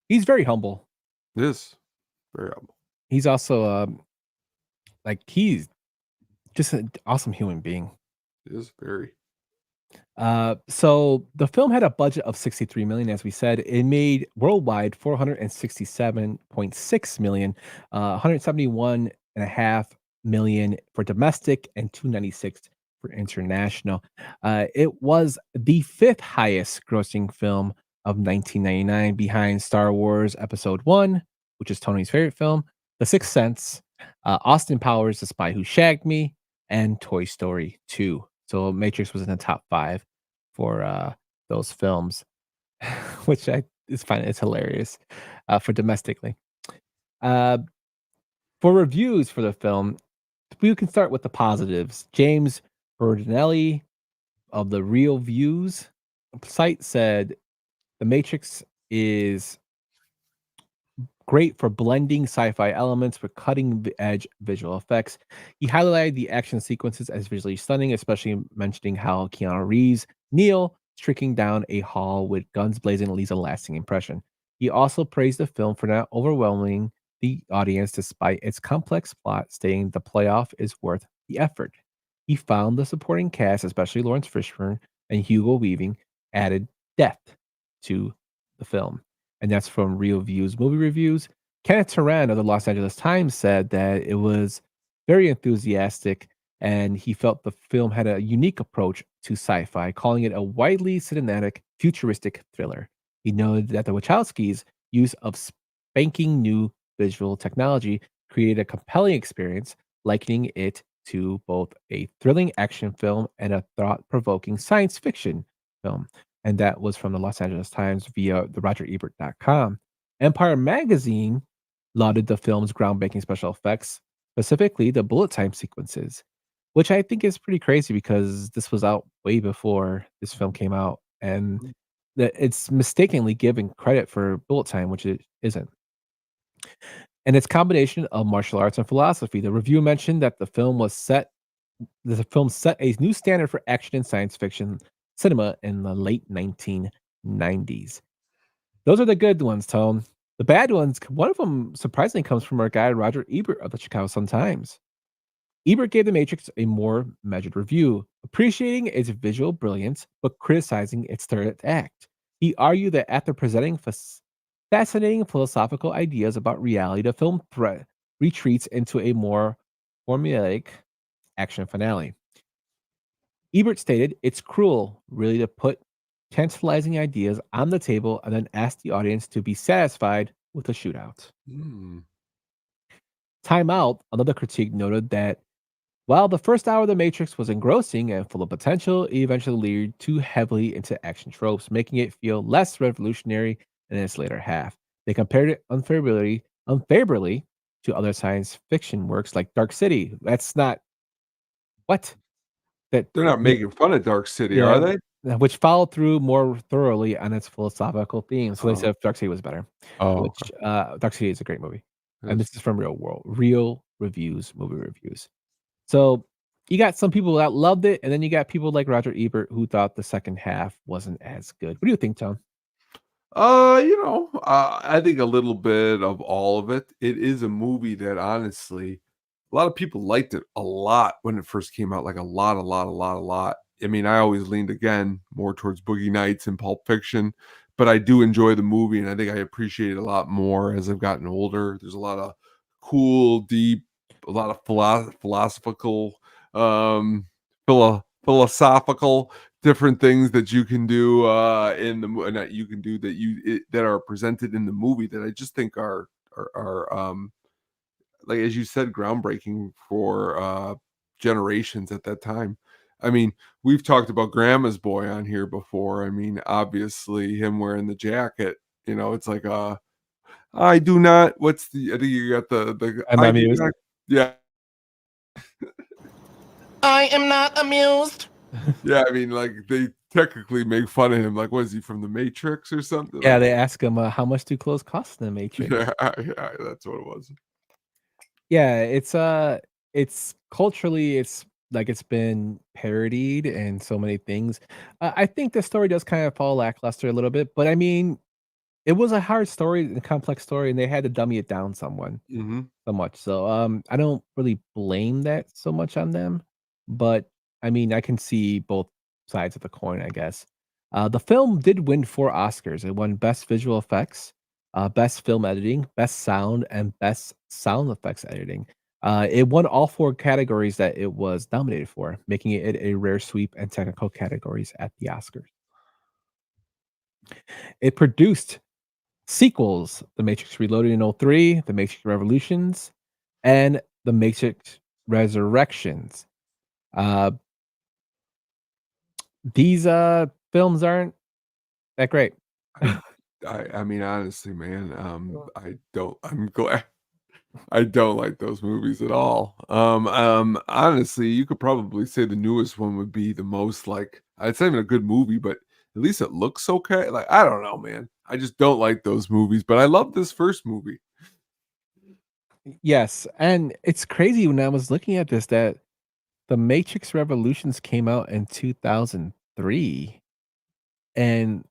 he's very humble. It is very humble. He's also like he's just an awesome human being. It is very. So the film had a budget of 63 million, as we said. It made worldwide 467.6 million, 171.5 million for domestic, and 296 for international. It was the fifth highest grossing film of 1999, behind Star Wars Episode 1, which is Tony's favorite film, The Sixth Sense, Austin Powers, The Spy Who Shagged Me, and Toy Story 2. So Matrix was in the top 5 for those films, which is fine. It's hilarious for domestically. For reviews for the film, we can start with the positives. James Berdinelli of the Real Views site said, "The Matrix is great for blending sci-fi elements with cutting-edge visual effects." He highlighted the action sequences as visually stunning, especially mentioning how Keanu Reeves' Neo streaking down a hall with guns blazing leaves a lasting impression. He also praised the film for not overwhelming the audience despite its complex plot, stating the playoff is worth the effort. He found the supporting cast, especially Lawrence Fishburne and Hugo Weaving, added depth to the film. And that's from Real Views Movie Reviews. Kenneth Turan of the Los Angeles Times said that it was very enthusiastic and he felt the film had a unique approach to sci-fi, calling it a widely cinematic, futuristic thriller. He noted that the Wachowskis' use of spanking new visual technology created a compelling experience, likening it to both a thrilling action film and a thought-provoking science fiction film. And that was from the Los Angeles Times via the RogerEbert.com. Empire Magazine lauded the film's groundbreaking special effects, specifically the bullet time sequences, which I think is pretty crazy because this was out way before this film came out, and that it's mistakenly given credit for bullet time, which it isn't. And its combination of martial arts and philosophy. The review mentioned that the film set a new standard for action and science fiction cinema in the late 1990s. Those are the good ones, Tone. The bad ones, one of them surprisingly comes from our guy Roger Ebert of the Chicago Sun-Times. Ebert gave The Matrix a more measured review, appreciating its visual brilliance but criticizing its third act. He argued that after presenting fascinating philosophical ideas about reality, the film retreats into a more formulaic action finale. Ebert stated, "It's cruel, really, to put tantalizing ideas on the table and then ask the audience to be satisfied with a shootout." Time Out, another critique, noted that while the first hour of The Matrix was engrossing and full of potential, it eventually leaned too heavily into action tropes, making it feel less revolutionary in its later half. They compared it unfavorably to other science fiction works like Dark City. That's not what that They're not making fun of Dark City, yeah, are they? which followed through more thoroughly on its philosophical themes. So they Oh. said Dark City was better. Oh, Which Dark City is a great movie. It And is. this is from Real Reviews, movie reviews. So you got some people that loved it, and then you got people like Roger Ebert who thought the second half wasn't as good. What do you think, Tom? I think a little bit of all of it. It is a movie that honestly, a lot of people liked it a lot when it first came out, like a lot. I mean, I always leaned again more towards Boogie Nights and Pulp Fiction, but I do enjoy the movie, and I think I appreciate it a lot more as I've gotten older. There's a lot of cool, deep, a lot of philosophical, philosophical different things that you can do in the not you can do that are presented in the movie that I just think are like as you said, groundbreaking for generations at that time. I mean, we've talked about Grandma's Boy on here before. I mean, obviously, him wearing the jacket, it's like, I do not. I think you got the I'm I not do amused. not. Yeah, I am not amused. yeah. I mean, like they technically make fun of him. Like, was he from the Matrix or something? Yeah, Like, they ask him, how much do clothes cost in the Matrix? yeah, that's what it was. Yeah, it's culturally, it's like it's been parodied and so many things. I think the story does kind of fall lackluster a little bit, but I mean, it was a hard story and complex story, and they had to dummy it down Hmm. so much. So, I don't really blame that so much on them, but I mean, I can see both sides of the coin, I guess. The film did win 4 Oscars. It won Best Visual Effects, Best Film Editing, Best Sound, and Best Sound Effects Editing. It won all 4 categories that it was nominated for, making it a rare sweep in technical categories at the Oscars. It produced sequels: The Matrix Reloaded in '03, The Matrix Revolutions, and The Matrix Resurrections. Uh, these films aren't that great. I mean, honestly, man, I'm glad I don't like those movies at all. Honestly, you could probably say the newest one would be the most like it's not even a good movie, but at least it looks okay. Like, I don't know, man. I just don't like those movies, but I love this first movie. Yes, and it's crazy when I was looking at this that The Matrix Revolutions came out in 2003, and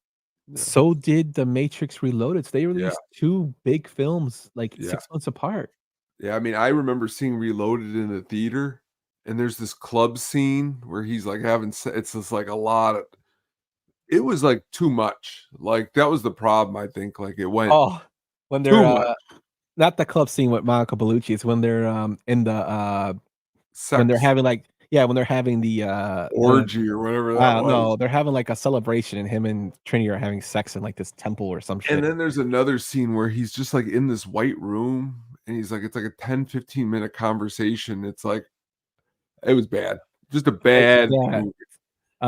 Yeah. so did The Matrix Reloaded. So they Yeah. released 2 big films, like, Yeah. 6 months apart. Yeah, I mean, I remember seeing Reloaded in the theater, and there's this club scene where he's like it's just like a lot of it was like too much. Like that was the problem, I think. Like it went Oh, when they're, too much. not the club scene with Monica Bellucci, it's when they're, in the, when they're Sex having, like yeah, when they're having the orgy or whatever that was. no, they're having, like, a celebration, and him and Trinity are having sex in, like, this temple or some And shit. then there's another scene where he's just like in this white room and he's like, it's like a 10-15 minute conversation. It's like it was bad. Just a bad Yeah. movie.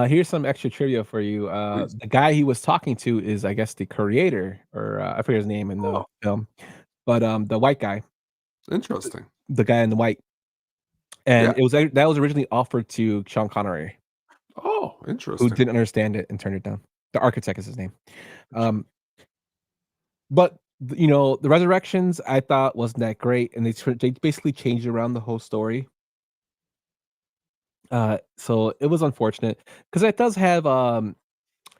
Here's some extra trivia for you. Please. The guy he was talking to is, I guess, the creator, or, I forget his name in the Oh, film, but, the white guy, interesting. the guy in the white, Yeah. and that was originally offered to Sean Connery, Oh, who interesting. didn't understand it and turned it down. The architect is his name. Um, but, the Resurrections I thought wasn't that great, and they basically changed around the whole story. So it was unfortunate because it does have,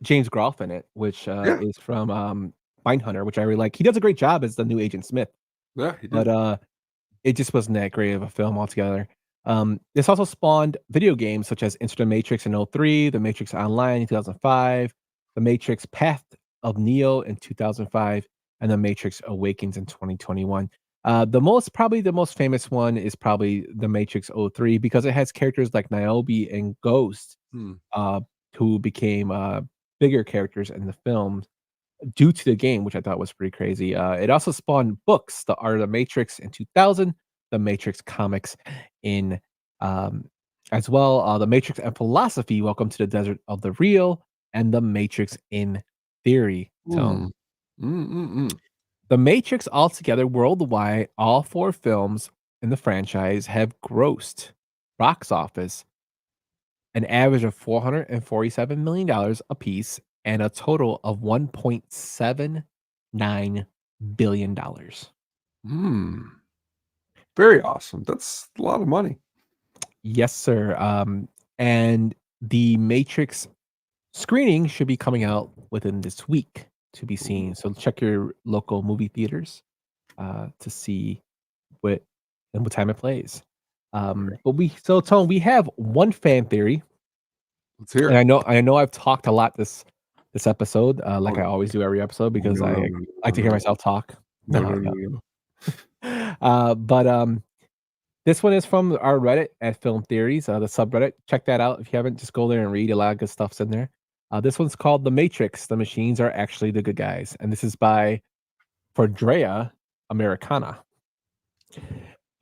James Groff in it, which, Yeah. is from, Mindhunter, which I really like. He does a great job as the new Agent Smith, Yeah, he but, did. it just wasn't that great of a film altogether. This also spawned video games such as Enter the Matrix in '03, The Matrix Online in 2005, The Matrix Path of Neo in 2005, and The Matrix Awakens in 2021. Probably the most famous one is probably The Matrix '03 because it has characters like Niobe and Ghost, Hmm. uh, who became, bigger characters in the film due to the game, which I thought was pretty crazy. It also spawned books, The Art of the Matrix in 2000, The Matrix comics in, um, as well, The Matrix and Philosophy, Welcome to the Desert of the Real, and The Matrix in Theory, Tone. Mm. Mm-mm-mm. The Matrix altogether worldwide, all 4 films in the franchise have grossed box office an average of $447 million apiece and a total of $1.79 billion. Hmm. Very awesome. That's a lot of money. Yes, sir. And the Matrix screening should be coming out within this week to be seen. So check your local movie theaters to see what and what time it plays. Tone, we have one fan theory. Let's hear And it. I know I've talked a lot this episode, Oh, like I no. always do every episode because No, no, I no, like to hear no, myself talk. no, No, no, no. no, no. This one is from our Reddit at Film Theories, the subreddit. Check that out if you haven't. Just go there and read. A lot of good stuff's in there. This one's called "The Matrix: The Machines Are Actually the Good Guys," and this is by Fordrea Americana.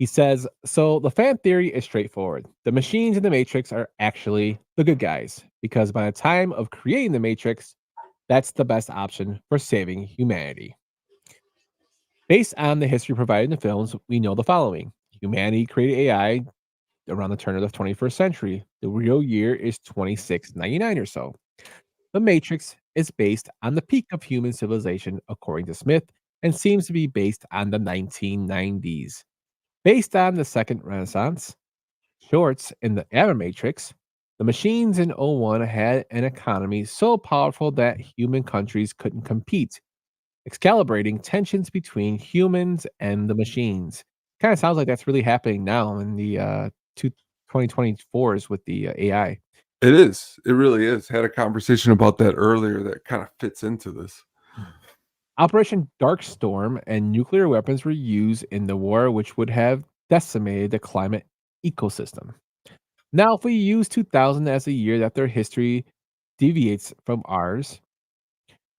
He says, so the fan theory is straightforward. The machines in the Matrix are actually the good guys, because by the time of creating the Matrix, that's the best option for saving humanity. Based on the history provided in the films, we know the following. Humanity created AI around the turn of the 21st century. The real year is 2699 or so. The Matrix is based on the peak of human civilization, according to Smith, and seems to be based on the 1990s. Based on the Second Renaissance, shorts in the Matrix, the machines in '01 had an economy so powerful that human countries couldn't compete, excalibrating tensions between humans and the machines. Kind of sounds like that's really happening now in the 2024s with the AI. It is. It really is. Had a conversation about that earlier that kind of fits into this. Operation Dark Storm and nuclear weapons were used in the war, which would have decimated the climate ecosystem. Now, if we use 2000 as the year that their history deviates from ours,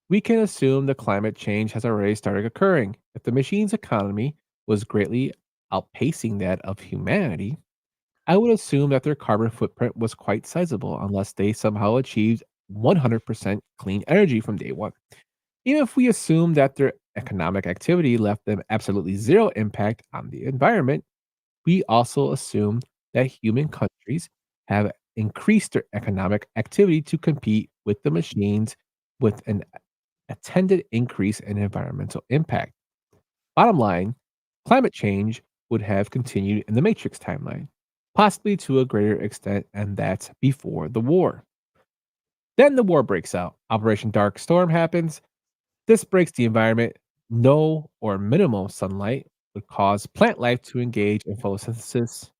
we can assume the climate change has already started occurring. If the machine's economy was greatly outpacing that of humanity, I would assume that their carbon footprint was quite sizable unless they somehow achieved 100% clean energy from day one. Even if we assume that their economic activity left them absolutely zero impact on the environment, we also assume that human countries have increased their economic activity to compete with the machines with an attended increase in environmental impact. Bottom line, climate change would have continued in the Matrix timeline, possibly to a greater extent, and that's before the war. Then the war breaks out. Operation Dark Storm happens. This breaks the environment. No or minimal sunlight would cause plant life to engage in photosynthesis,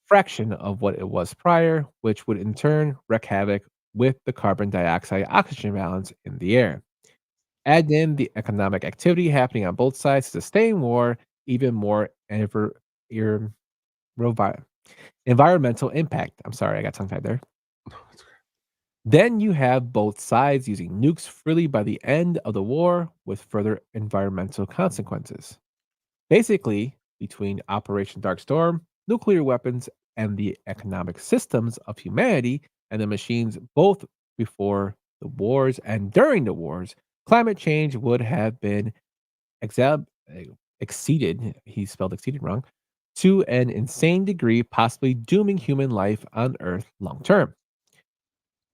fraction of what it was prior, which would in turn wreak havoc with the carbon dioxide oxygen balance in the air. Add in the economic activity happening on both sides to sustain war, even more ir- rovi- environmental impact. I'm sorry, I got tongue tied there. Then you have both sides using nukes freely by the end of the war with further environmental consequences. Basically, between Operation Dark Storm, nuclear weapons, and the economic systems of humanity and the machines, both before the wars and during the wars, climate change would have been exab- exceeded, he spelled exceeded wrong, to an insane degree, possibly dooming human life on Earth long term.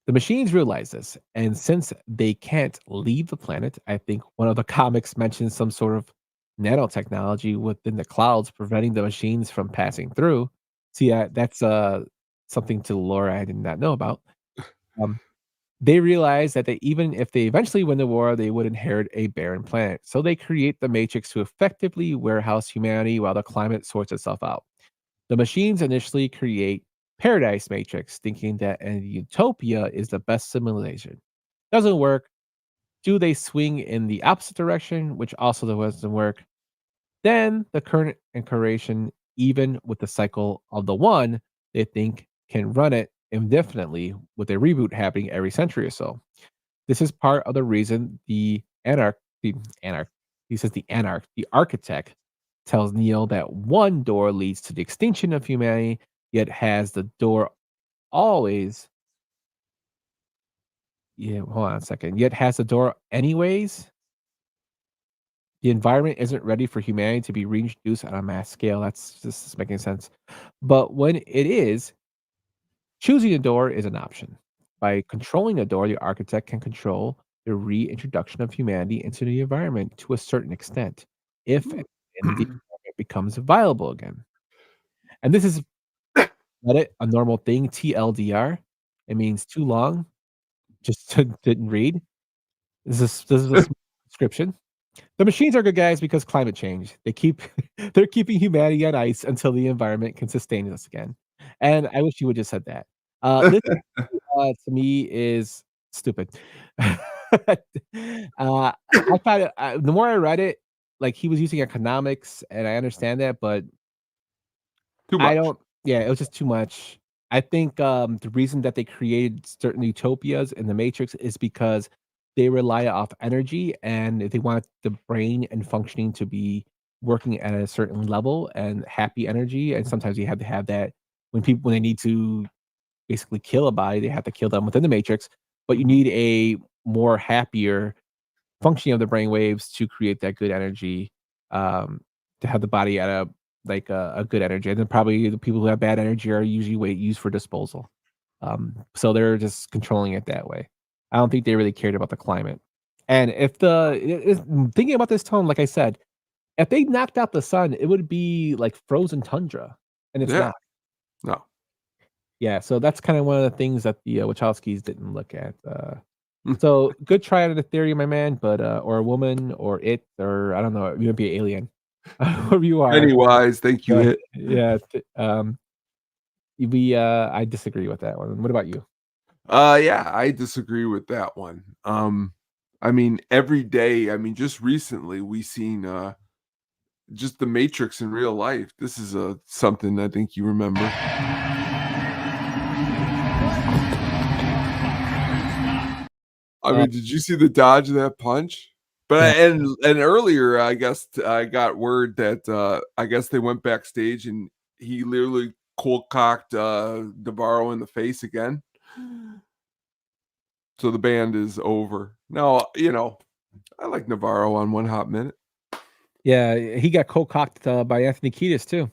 The machines realize this, and since they can't leave the planet, I think one of the comics mentions some sort of nanotechnology within the clouds preventing the machines from passing through. See, that's something to the lore I did not know about. Um, they realize that even if they eventually win the war, they would inherit a barren planet. So they create the Matrix to effectively warehouse humanity while the climate sorts itself out. The machines initially create Paradise Matrix, thinking that a utopia is the best simulation. Doesn't work. Do they swing in the opposite direction, which also doesn't work? Then the current incarnation, even with the cycle of the one, they think can run it indefinitely with a reboot happening every century or so. This is part of the reason the architect tells Neo that one door leads to the extinction of humanity, yet has the door always yeah, hold on a second. Yet has the door anyways. The environment isn't ready for humanity to be reintroduced on a mass scale. That's just making sense. But when it is, choosing a door is an option. By controlling a door, the architect can control the reintroduction of humanity into the environment to a certain extent, if and when the environment becomes viable again. And this is Reddit, a normal thing, TLDR. It means too long, just didn't read. This is a description. The machines are good guys because climate change. They're keeping humanity on ice until the environment can sustain us again. And I wish you would just said that. This to me is stupid. I thought the more I read it, like he was using economics, and I understand that, but Too I much. don't. Yeah, it was just too much. I think the reason that they created certain utopias in the Matrix is because they rely off energy, and they want the brain and functioning to be working at a certain level and happy energy, and sometimes you have to have that when they need to basically kill a body, they have to kill them within the matrix, but you need a more happier functioning of the brain waves to create that good energy, to have the body at a good energy, and then probably the people who have bad energy are usually used for disposal. So they're just controlling it that way. I don't think they really cared about the climate. And if thinking about this tone, like I said, if they knocked out the sun, it would be like frozen tundra, and it's Yeah. not. No. Yeah, so that's kind of one of the things that the Wachowskis didn't look at. Hmm. So good try out of the theory, my man, but or a woman or it or I don't know, you might be an alien, whoever you are. Pennywise, thank you, But it. yeah, I disagree with that one. What about you? Yeah, I disagree with that one. I mean, every day, I mean, just recently we seen just the Matrix in real life. This is something I think you remember. I Uh, mean, did you see the dodge of that punch? Yeah. But and earlier, I guess I got word that I guess they went backstage and he literally cold cocked Navarro in the face again. So the band is over. Now, I like Navarro on One Hot Minute. Yeah, he got cold-cocked, by Anthony Kiedis too.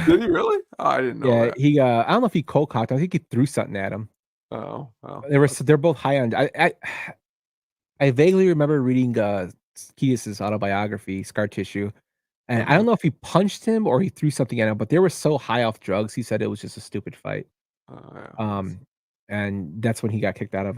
Did he really? Oh, I didn't know Yeah, that. I don't know if he cold-cocked, I think he threw something at him. Oh, wow. They're both high on I vaguely remember reading, Kiedis's autobiography, Scar Tissue, and I don't know if he punched him or he threw something at him, but they were so high off drugs, he said it was just a stupid fight. Yeah. Um, and that's when he got kicked out of,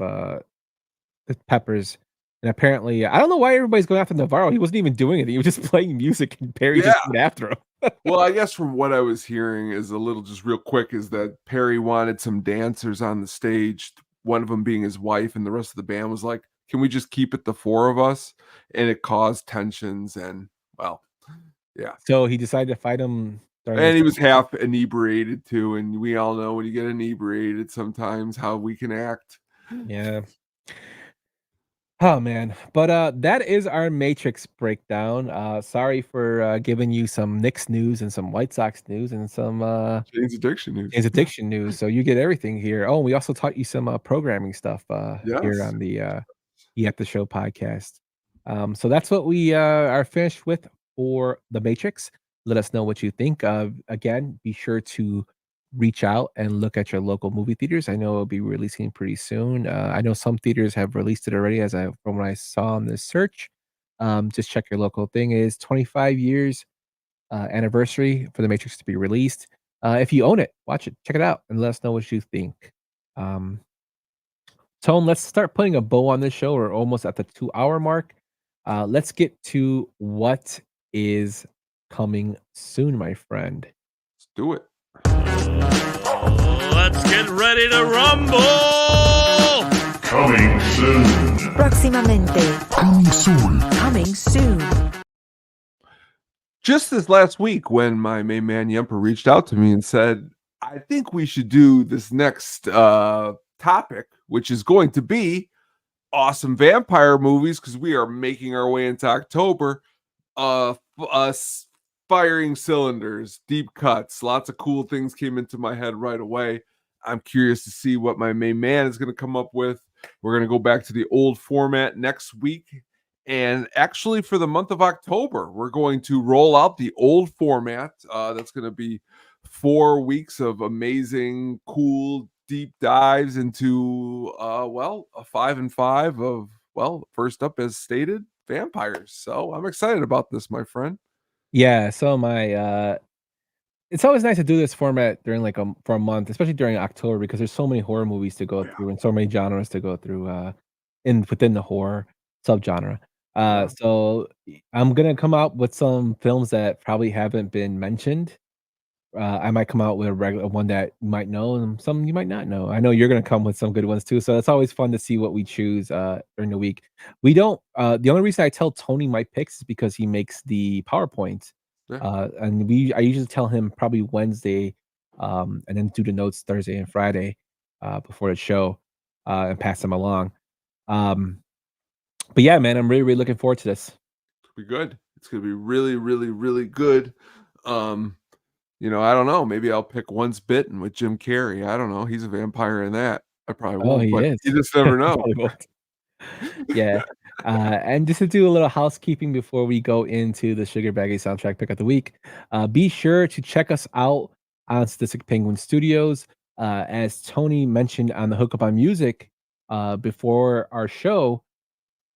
the Peppers, and apparently I don't know why everybody's going after Navarro, he wasn't even doing anything, he was just playing music, and Perry Yeah. just went after him. Well, I guess from what I was hearing is a little just real quick is that Perry wanted some dancers on the stage, one of them being his wife, and the rest of the band was like, "Can we just keep it the four of us?" And it caused tensions and well, yeah. So he decided to fight him during And his he was half inebriated too, and we all know when you get inebriated sometimes how we can act. Yeah. Oh, man. But, that is our Matrix breakdown. Sorry for, giving you some Knicks news and some White Sox news and some, Jane's Addiction news. Jane's Addiction news, so you get everything here. Oh, we also taught you some, programming stuff, here Yes. on the, At the Show podcast. So that's what we, are finished with for The Matrix. Let us know what you think. Again, be sure to reach out and look at your local movie theaters. I know it'll be releasing pretty soon. I know some theaters have released it already, from what I saw on this search. Just check your local thing. It is 25 years anniversary for The Matrix to be released. If you own it, watch it, check it out, and let us know what you think. Um, Tone, let's start putting a bow on this show. We're almost at the 2-hour mark. Let's get to what is coming soon, my friend. Let's do it. Let's get ready to rumble! Coming soon. Próximamente. Coming soon. Coming soon. Just this last week when my main man Yemper reached out to me and said, I think we should do this next topic, which is going to be awesome vampire movies because we are making our way into October. Firing cylinders, deep cuts, lots of cool things came into my head right away. I'm curious to see what my main man is going to come up with. We're going to go back to the old format next week. And actually, for the month of October, we're going to roll out the old format. That's going to be 4 weeks of amazing, cool, deep dives into, a 5 and 5 of, first up, as stated, vampires. So I'm excited about this, my friend. Yeah, so it's always nice to do this format during for a month, especially during October, because there's so many horror movies to go through and so many genres to go through within the horror subgenre. So I'm gonna come out with some films that probably haven't been mentioned. I might come out with a regular one that you might know and some you might not know. I know you're gonna come with some good ones too, so it's always fun to see what we choose during the week. We don't. The only reason I tell Tony my picks is because he makes the PowerPoint, and I usually tell him probably Wednesday, and then do the notes Thursday and Friday before the show, and pass them along. But yeah, man, I'm really looking forward to this. Be good. It's gonna be really, really, really good. Um, I don't know. Maybe I'll pick Once Bitten with Jim Carrey. I don't know. He's a vampire in that. I probably Oh, won't, he but is. you just never know. Probably won't. Yeah. And just to do a little housekeeping before we go into the Sugar Baggy soundtrack pick of the week, be sure to check us out on Statistic Penguin Studios. As Tony mentioned on the Hookup on Music before our show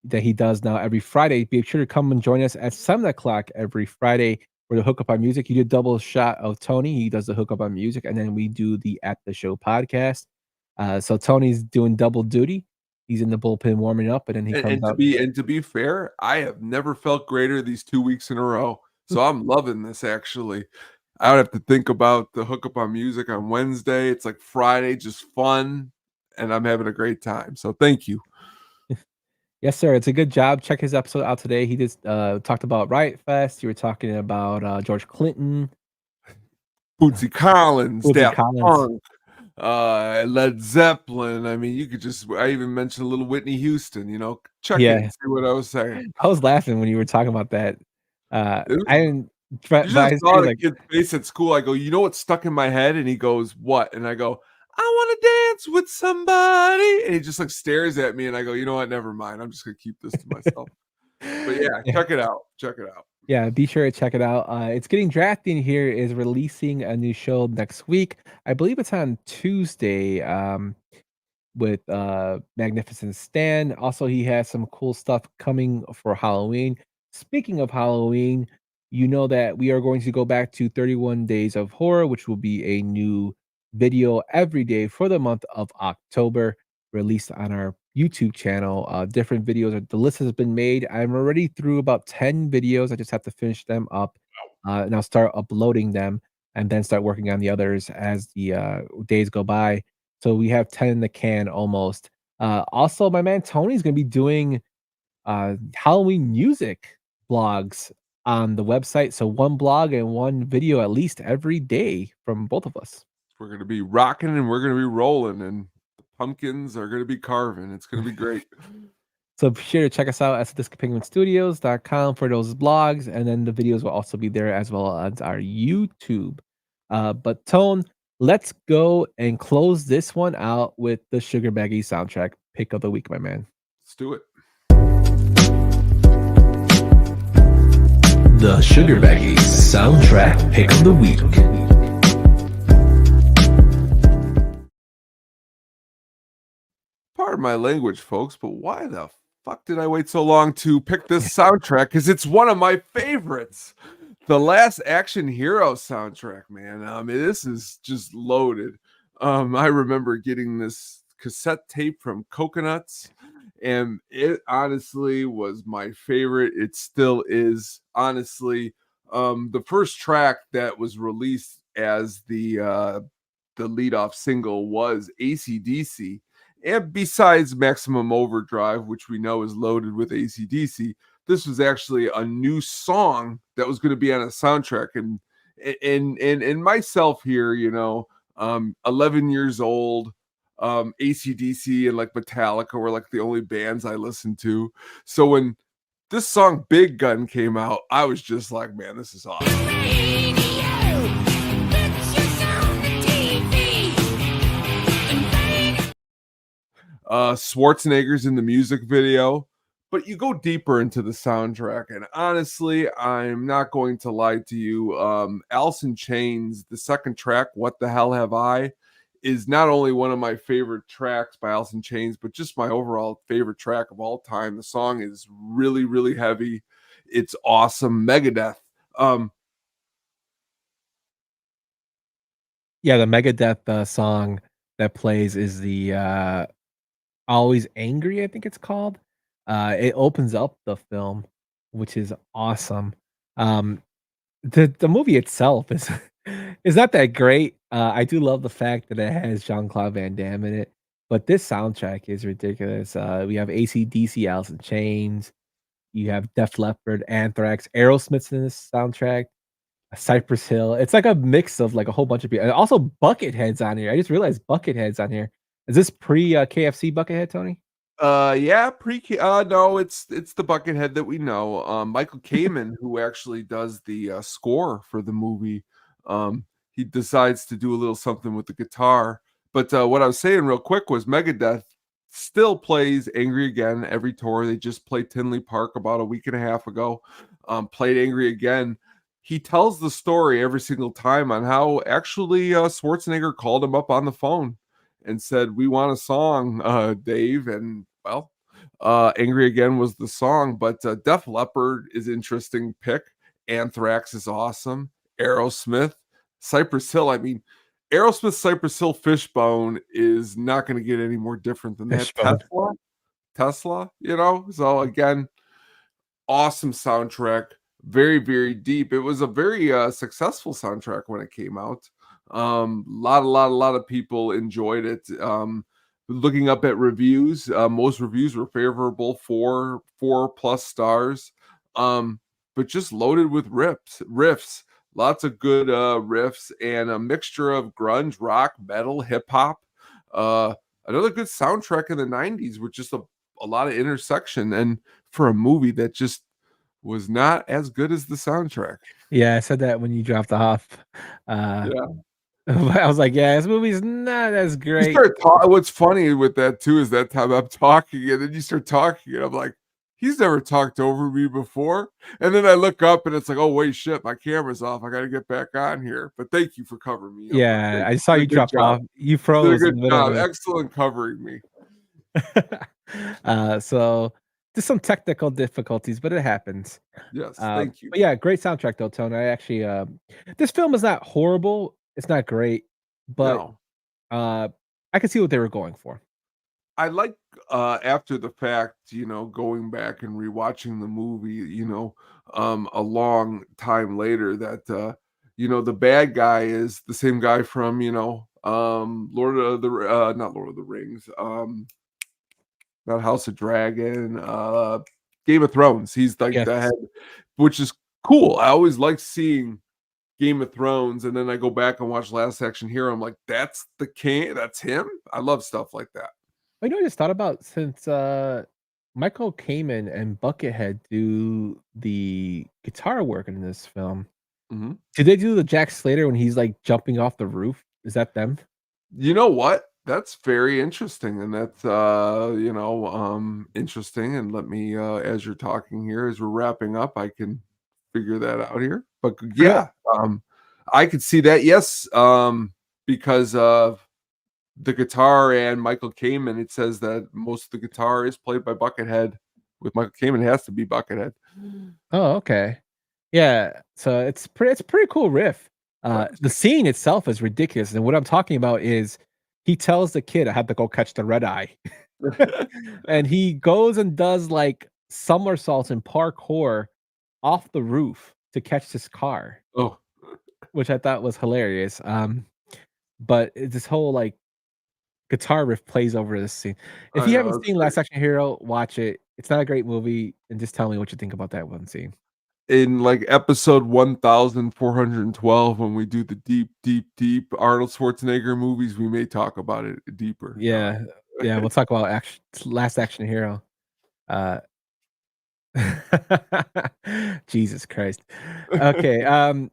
that he does now every Friday, be sure to come and join us at 7 o'clock every Friday for the Hookup on Music. You do a double shot of Tony. He does the Hookup on Music, and then we do the At the Show podcast. So Tony's doing double duty. He's in the bullpen warming up, and then he And, comes and to out. be and to be fair, I have never felt greater these 2 weeks in a row. So I'm loving this actually. I don't have to think about the Hookup on Music on Wednesday. It's like Friday, just fun, and I'm having a great time. So thank you. Yes, sir. It's a good job. Check his episode out today. He just talked about Riot Fest. You were talking about George Clinton, Bootsy Collins, Bootsy Daft Collins. Punk, Led Zeppelin. I mean, I even mentioned a little Whitney Houston, check it Yeah. and see what I was saying. I was laughing when you were talking about that. I didn't. You But just his saw face, the like, kid's face at school. I go, you know what's stuck in my head? And he goes, what? And I go, I want to dance with somebody. And he just like stares at me. And I go, you know what? Never mind. I'm just going to keep this to myself. But yeah, check it out. Check it out. yeah, be sure to check it out. It's Getting Drafting here is releasing a new show next week. I believe it's on Tuesday. With Magnificent Stan. Also, he has some cool stuff coming for Halloween. Speaking of Halloween, you know that we are going to go back to 31 Days of Horror, which will be a new video every day for the month of October, released on our YouTube channel. Different videos. The list has been made. I'm already through about 10 videos. I just have to finish them up, and I'll start uploading them and then start working on the others as the days go by. So we have 10 in the can almost. Also, my man Tony's gonna be doing Halloween music blogs on the website. So one blog and one video at least every day from both of us. We're going to be rocking and we're going to be rolling, and the pumpkins are going to be carving. It's going to be great. So be sure to check us out at sadisticpenguinstudios.com for those blogs, and then the videos will also be there as well as our YouTube. But Tone, let's go and close this one out with the Sugar Baggy soundtrack pick of the week, my man. Let's do it. The Sugar Baggy soundtrack pick of the week. Pardon my language, folks, but why the fuck did I wait so long to pick this soundtrack? Because it's one of my favorites. The Last Action Hero soundtrack, man. This is just loaded. I remember getting this cassette tape from Coconuts, and it honestly was my favorite. It still is, honestly. The first track that was released as the lead-off single was AC/DC. And besides Maximum Overdrive, which we know is loaded with AC/DC, this was actually a new song that was going to be on a soundtrack. And myself here, 11 years old, AC/DC and like Metallica were like the only bands I listened to. So when this song Big Gun came out, I was just like, man, this is awesome. Schwarzenegger's in the music video, but you go deeper into the soundtrack, and honestly, I'm not going to lie to you. Alice in Chains, the second track, What the Hell Have I, is not only one of my favorite tracks by Alice in Chains, but just my overall favorite track of all time. The song is really, really heavy. It's awesome. Megadeth. Yeah, the Megadeth song that plays is the Always Angry, I think it's called. It opens up the film, which is awesome. The movie itself is is not that great. I do love the fact that it has Jean-Claude Van Damme in it, but this soundtrack is ridiculous. We have AC/DC, Alice in Chains. You have Def Leppard, Anthrax, Aerosmith's in this soundtrack. Cypress Hill. It's like a mix of like a whole bunch of people. And also Buckethead's on here. I just realized Buckethead's on here. Is this pre KFC Buckethead, Tony? Yeah, no, it's the Buckethead that we know. Michael Kamen, who actually does the score for the movie, he decides to do a little something with the guitar. But what I was saying real quick was Megadeth still plays Angry Again every tour. They just played Tinley Park about a week and a half ago. Played Angry Again. He tells the story every single time on how actually Schwarzenegger called him up on the phone and said, "We want a song, Dave." And well, Angry Again was the song, but Def Leppard is interesting pick. Anthrax is awesome. Aerosmith, Cypress Hill. I mean, Aerosmith, Cypress Hill, Fishbone is not going to get any more different than that. Fishbone. Tesla, So again, awesome soundtrack, very very deep. It was a very successful soundtrack when it came out. Lot of people enjoyed it. Looking up at reviews, most reviews were favorable, four plus stars. But just loaded with riffs, lots of good riffs, and a mixture of grunge, rock, metal, hip hop. Another good soundtrack in the 90s with just a lot of intersection, and for a movie that just was not as good as the soundtrack. Yeah, I said that when you dropped off. Yeah. I was like, yeah, this movie's not as You great. start what's funny with that too is that time I'm talking and then you start talking and I'm like, he's never talked over me before. And then I look up and it's like, oh wait, shit, my camera's off. I got to get back on here. But thank you for covering me up. Yeah, I saw Did a you good drop job. off. You Did a froze in good the middle job. of it. Excellent covering me. So just some technical difficulties, but it happens. Yes, thank you. But yeah, great soundtrack though, Tone. I actually this film is not horrible. It's not great, but No. I can see what they were going for. I like after the fact, going back and rewatching the movie, a long time later that the bad guy is the same guy from, Lord of the not Lord of the Rings, not House of Dragon, Game of Thrones. He's like Yes. the head, which is cool. I always like seeing Game of Thrones, and then I go back and watch Last Action Hero. I'm like, that's the king, that's him. I love stuff like that. I know I just thought about since Michael Kamen and Buckethead do the guitar work in this film. Mhm. Did they do the Jack Slater when he's like jumping off the roof? Is that them? You know what? That's very interesting, and that's interesting. And let me, as you're talking here, as we're wrapping up, I can figure that out here. But yeah, I could see that. Yes, because of the guitar and Michael Kamen, it says that most of the guitar is played by Buckethead. With Michael Kamen, it has to be Buckethead. Oh, okay. Yeah, so it's a pretty cool riff. The scene itself is ridiculous, and what I'm talking about is he tells the kid, "I have to go catch the red eye," and he goes and does like somersaults and parkour off the roof to catch this car. Oh, which I thought was hilarious. But this whole like guitar riff plays over this scene. If I you know, haven't it's seen great. Last Action Hero, watch it. It's not a great movie, and just tell me what you think about that one scene. In like episode 1412, when we do the deep Arnold Schwarzenegger movies, we may talk about it deeper. Yeah, yeah, we'll talk about Last Action Hero. Jesus Christ. Okay,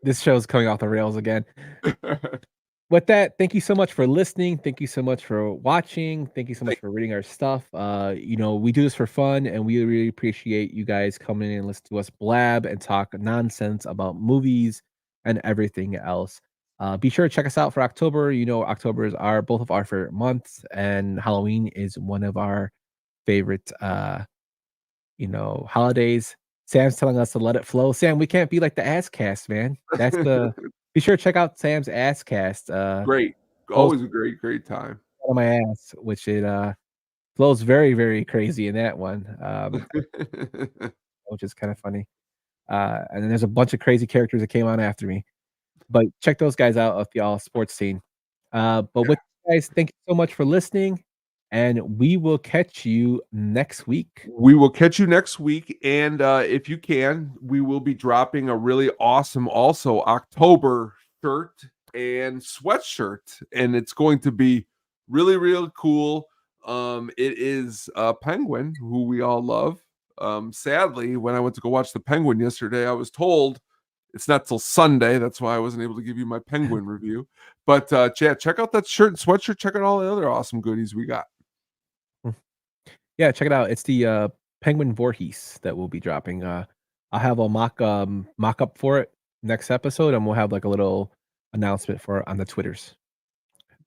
this show's coming off the rails again. With that, thank you so much for listening. Thank you so much for watching. Thank you so much for reading our stuff. We do this for fun, and we really appreciate you guys coming in and listen to us blab and talk nonsense about movies and everything else. Be sure to check us out for October. October is both of our favorite months, and Halloween is one of our favorite holidays. Sam's telling us to let it flow. Sam, we can't be like the ass cast, man. That's the be sure to check out Sam's ass cast. Great. Always a great time. On my ass, which it flows very, very crazy in that one. Which is kind of funny. And then there's a bunch of crazy characters that came on after me. But check those guys out of the all sports scene. But with guys, thank you so much for listening. And we will catch you next week. We will catch you next week. And if you can, we will be dropping a really awesome, also October shirt and sweatshirt. And it's going to be really, really cool. It is Penguin, who we all love. Sadly, when I went to go watch the Penguin yesterday, I was told it's not till Sunday. That's why I wasn't able to give you my Penguin review. But check out that shirt and sweatshirt. Check out all the other awesome goodies we got. Yeah, check it out. It's the Penguin Voorhees that we'll be dropping. I'll have a mock up for it next episode, and we'll have like a little announcement for it on the Twitters.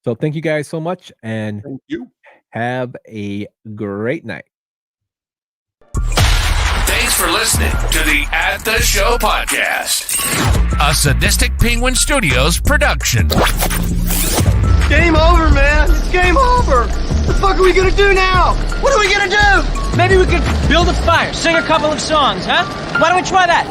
So thank you guys so much, and thank you. Have a great night. Thanks for listening to the At the Show podcast, a Sadistic Penguin Studios production. Game over, man. It's game over. What the fuck are we gonna do now? What are we gonna do? Maybe we could build a fire, sing a couple of songs, huh? Why don't we try that?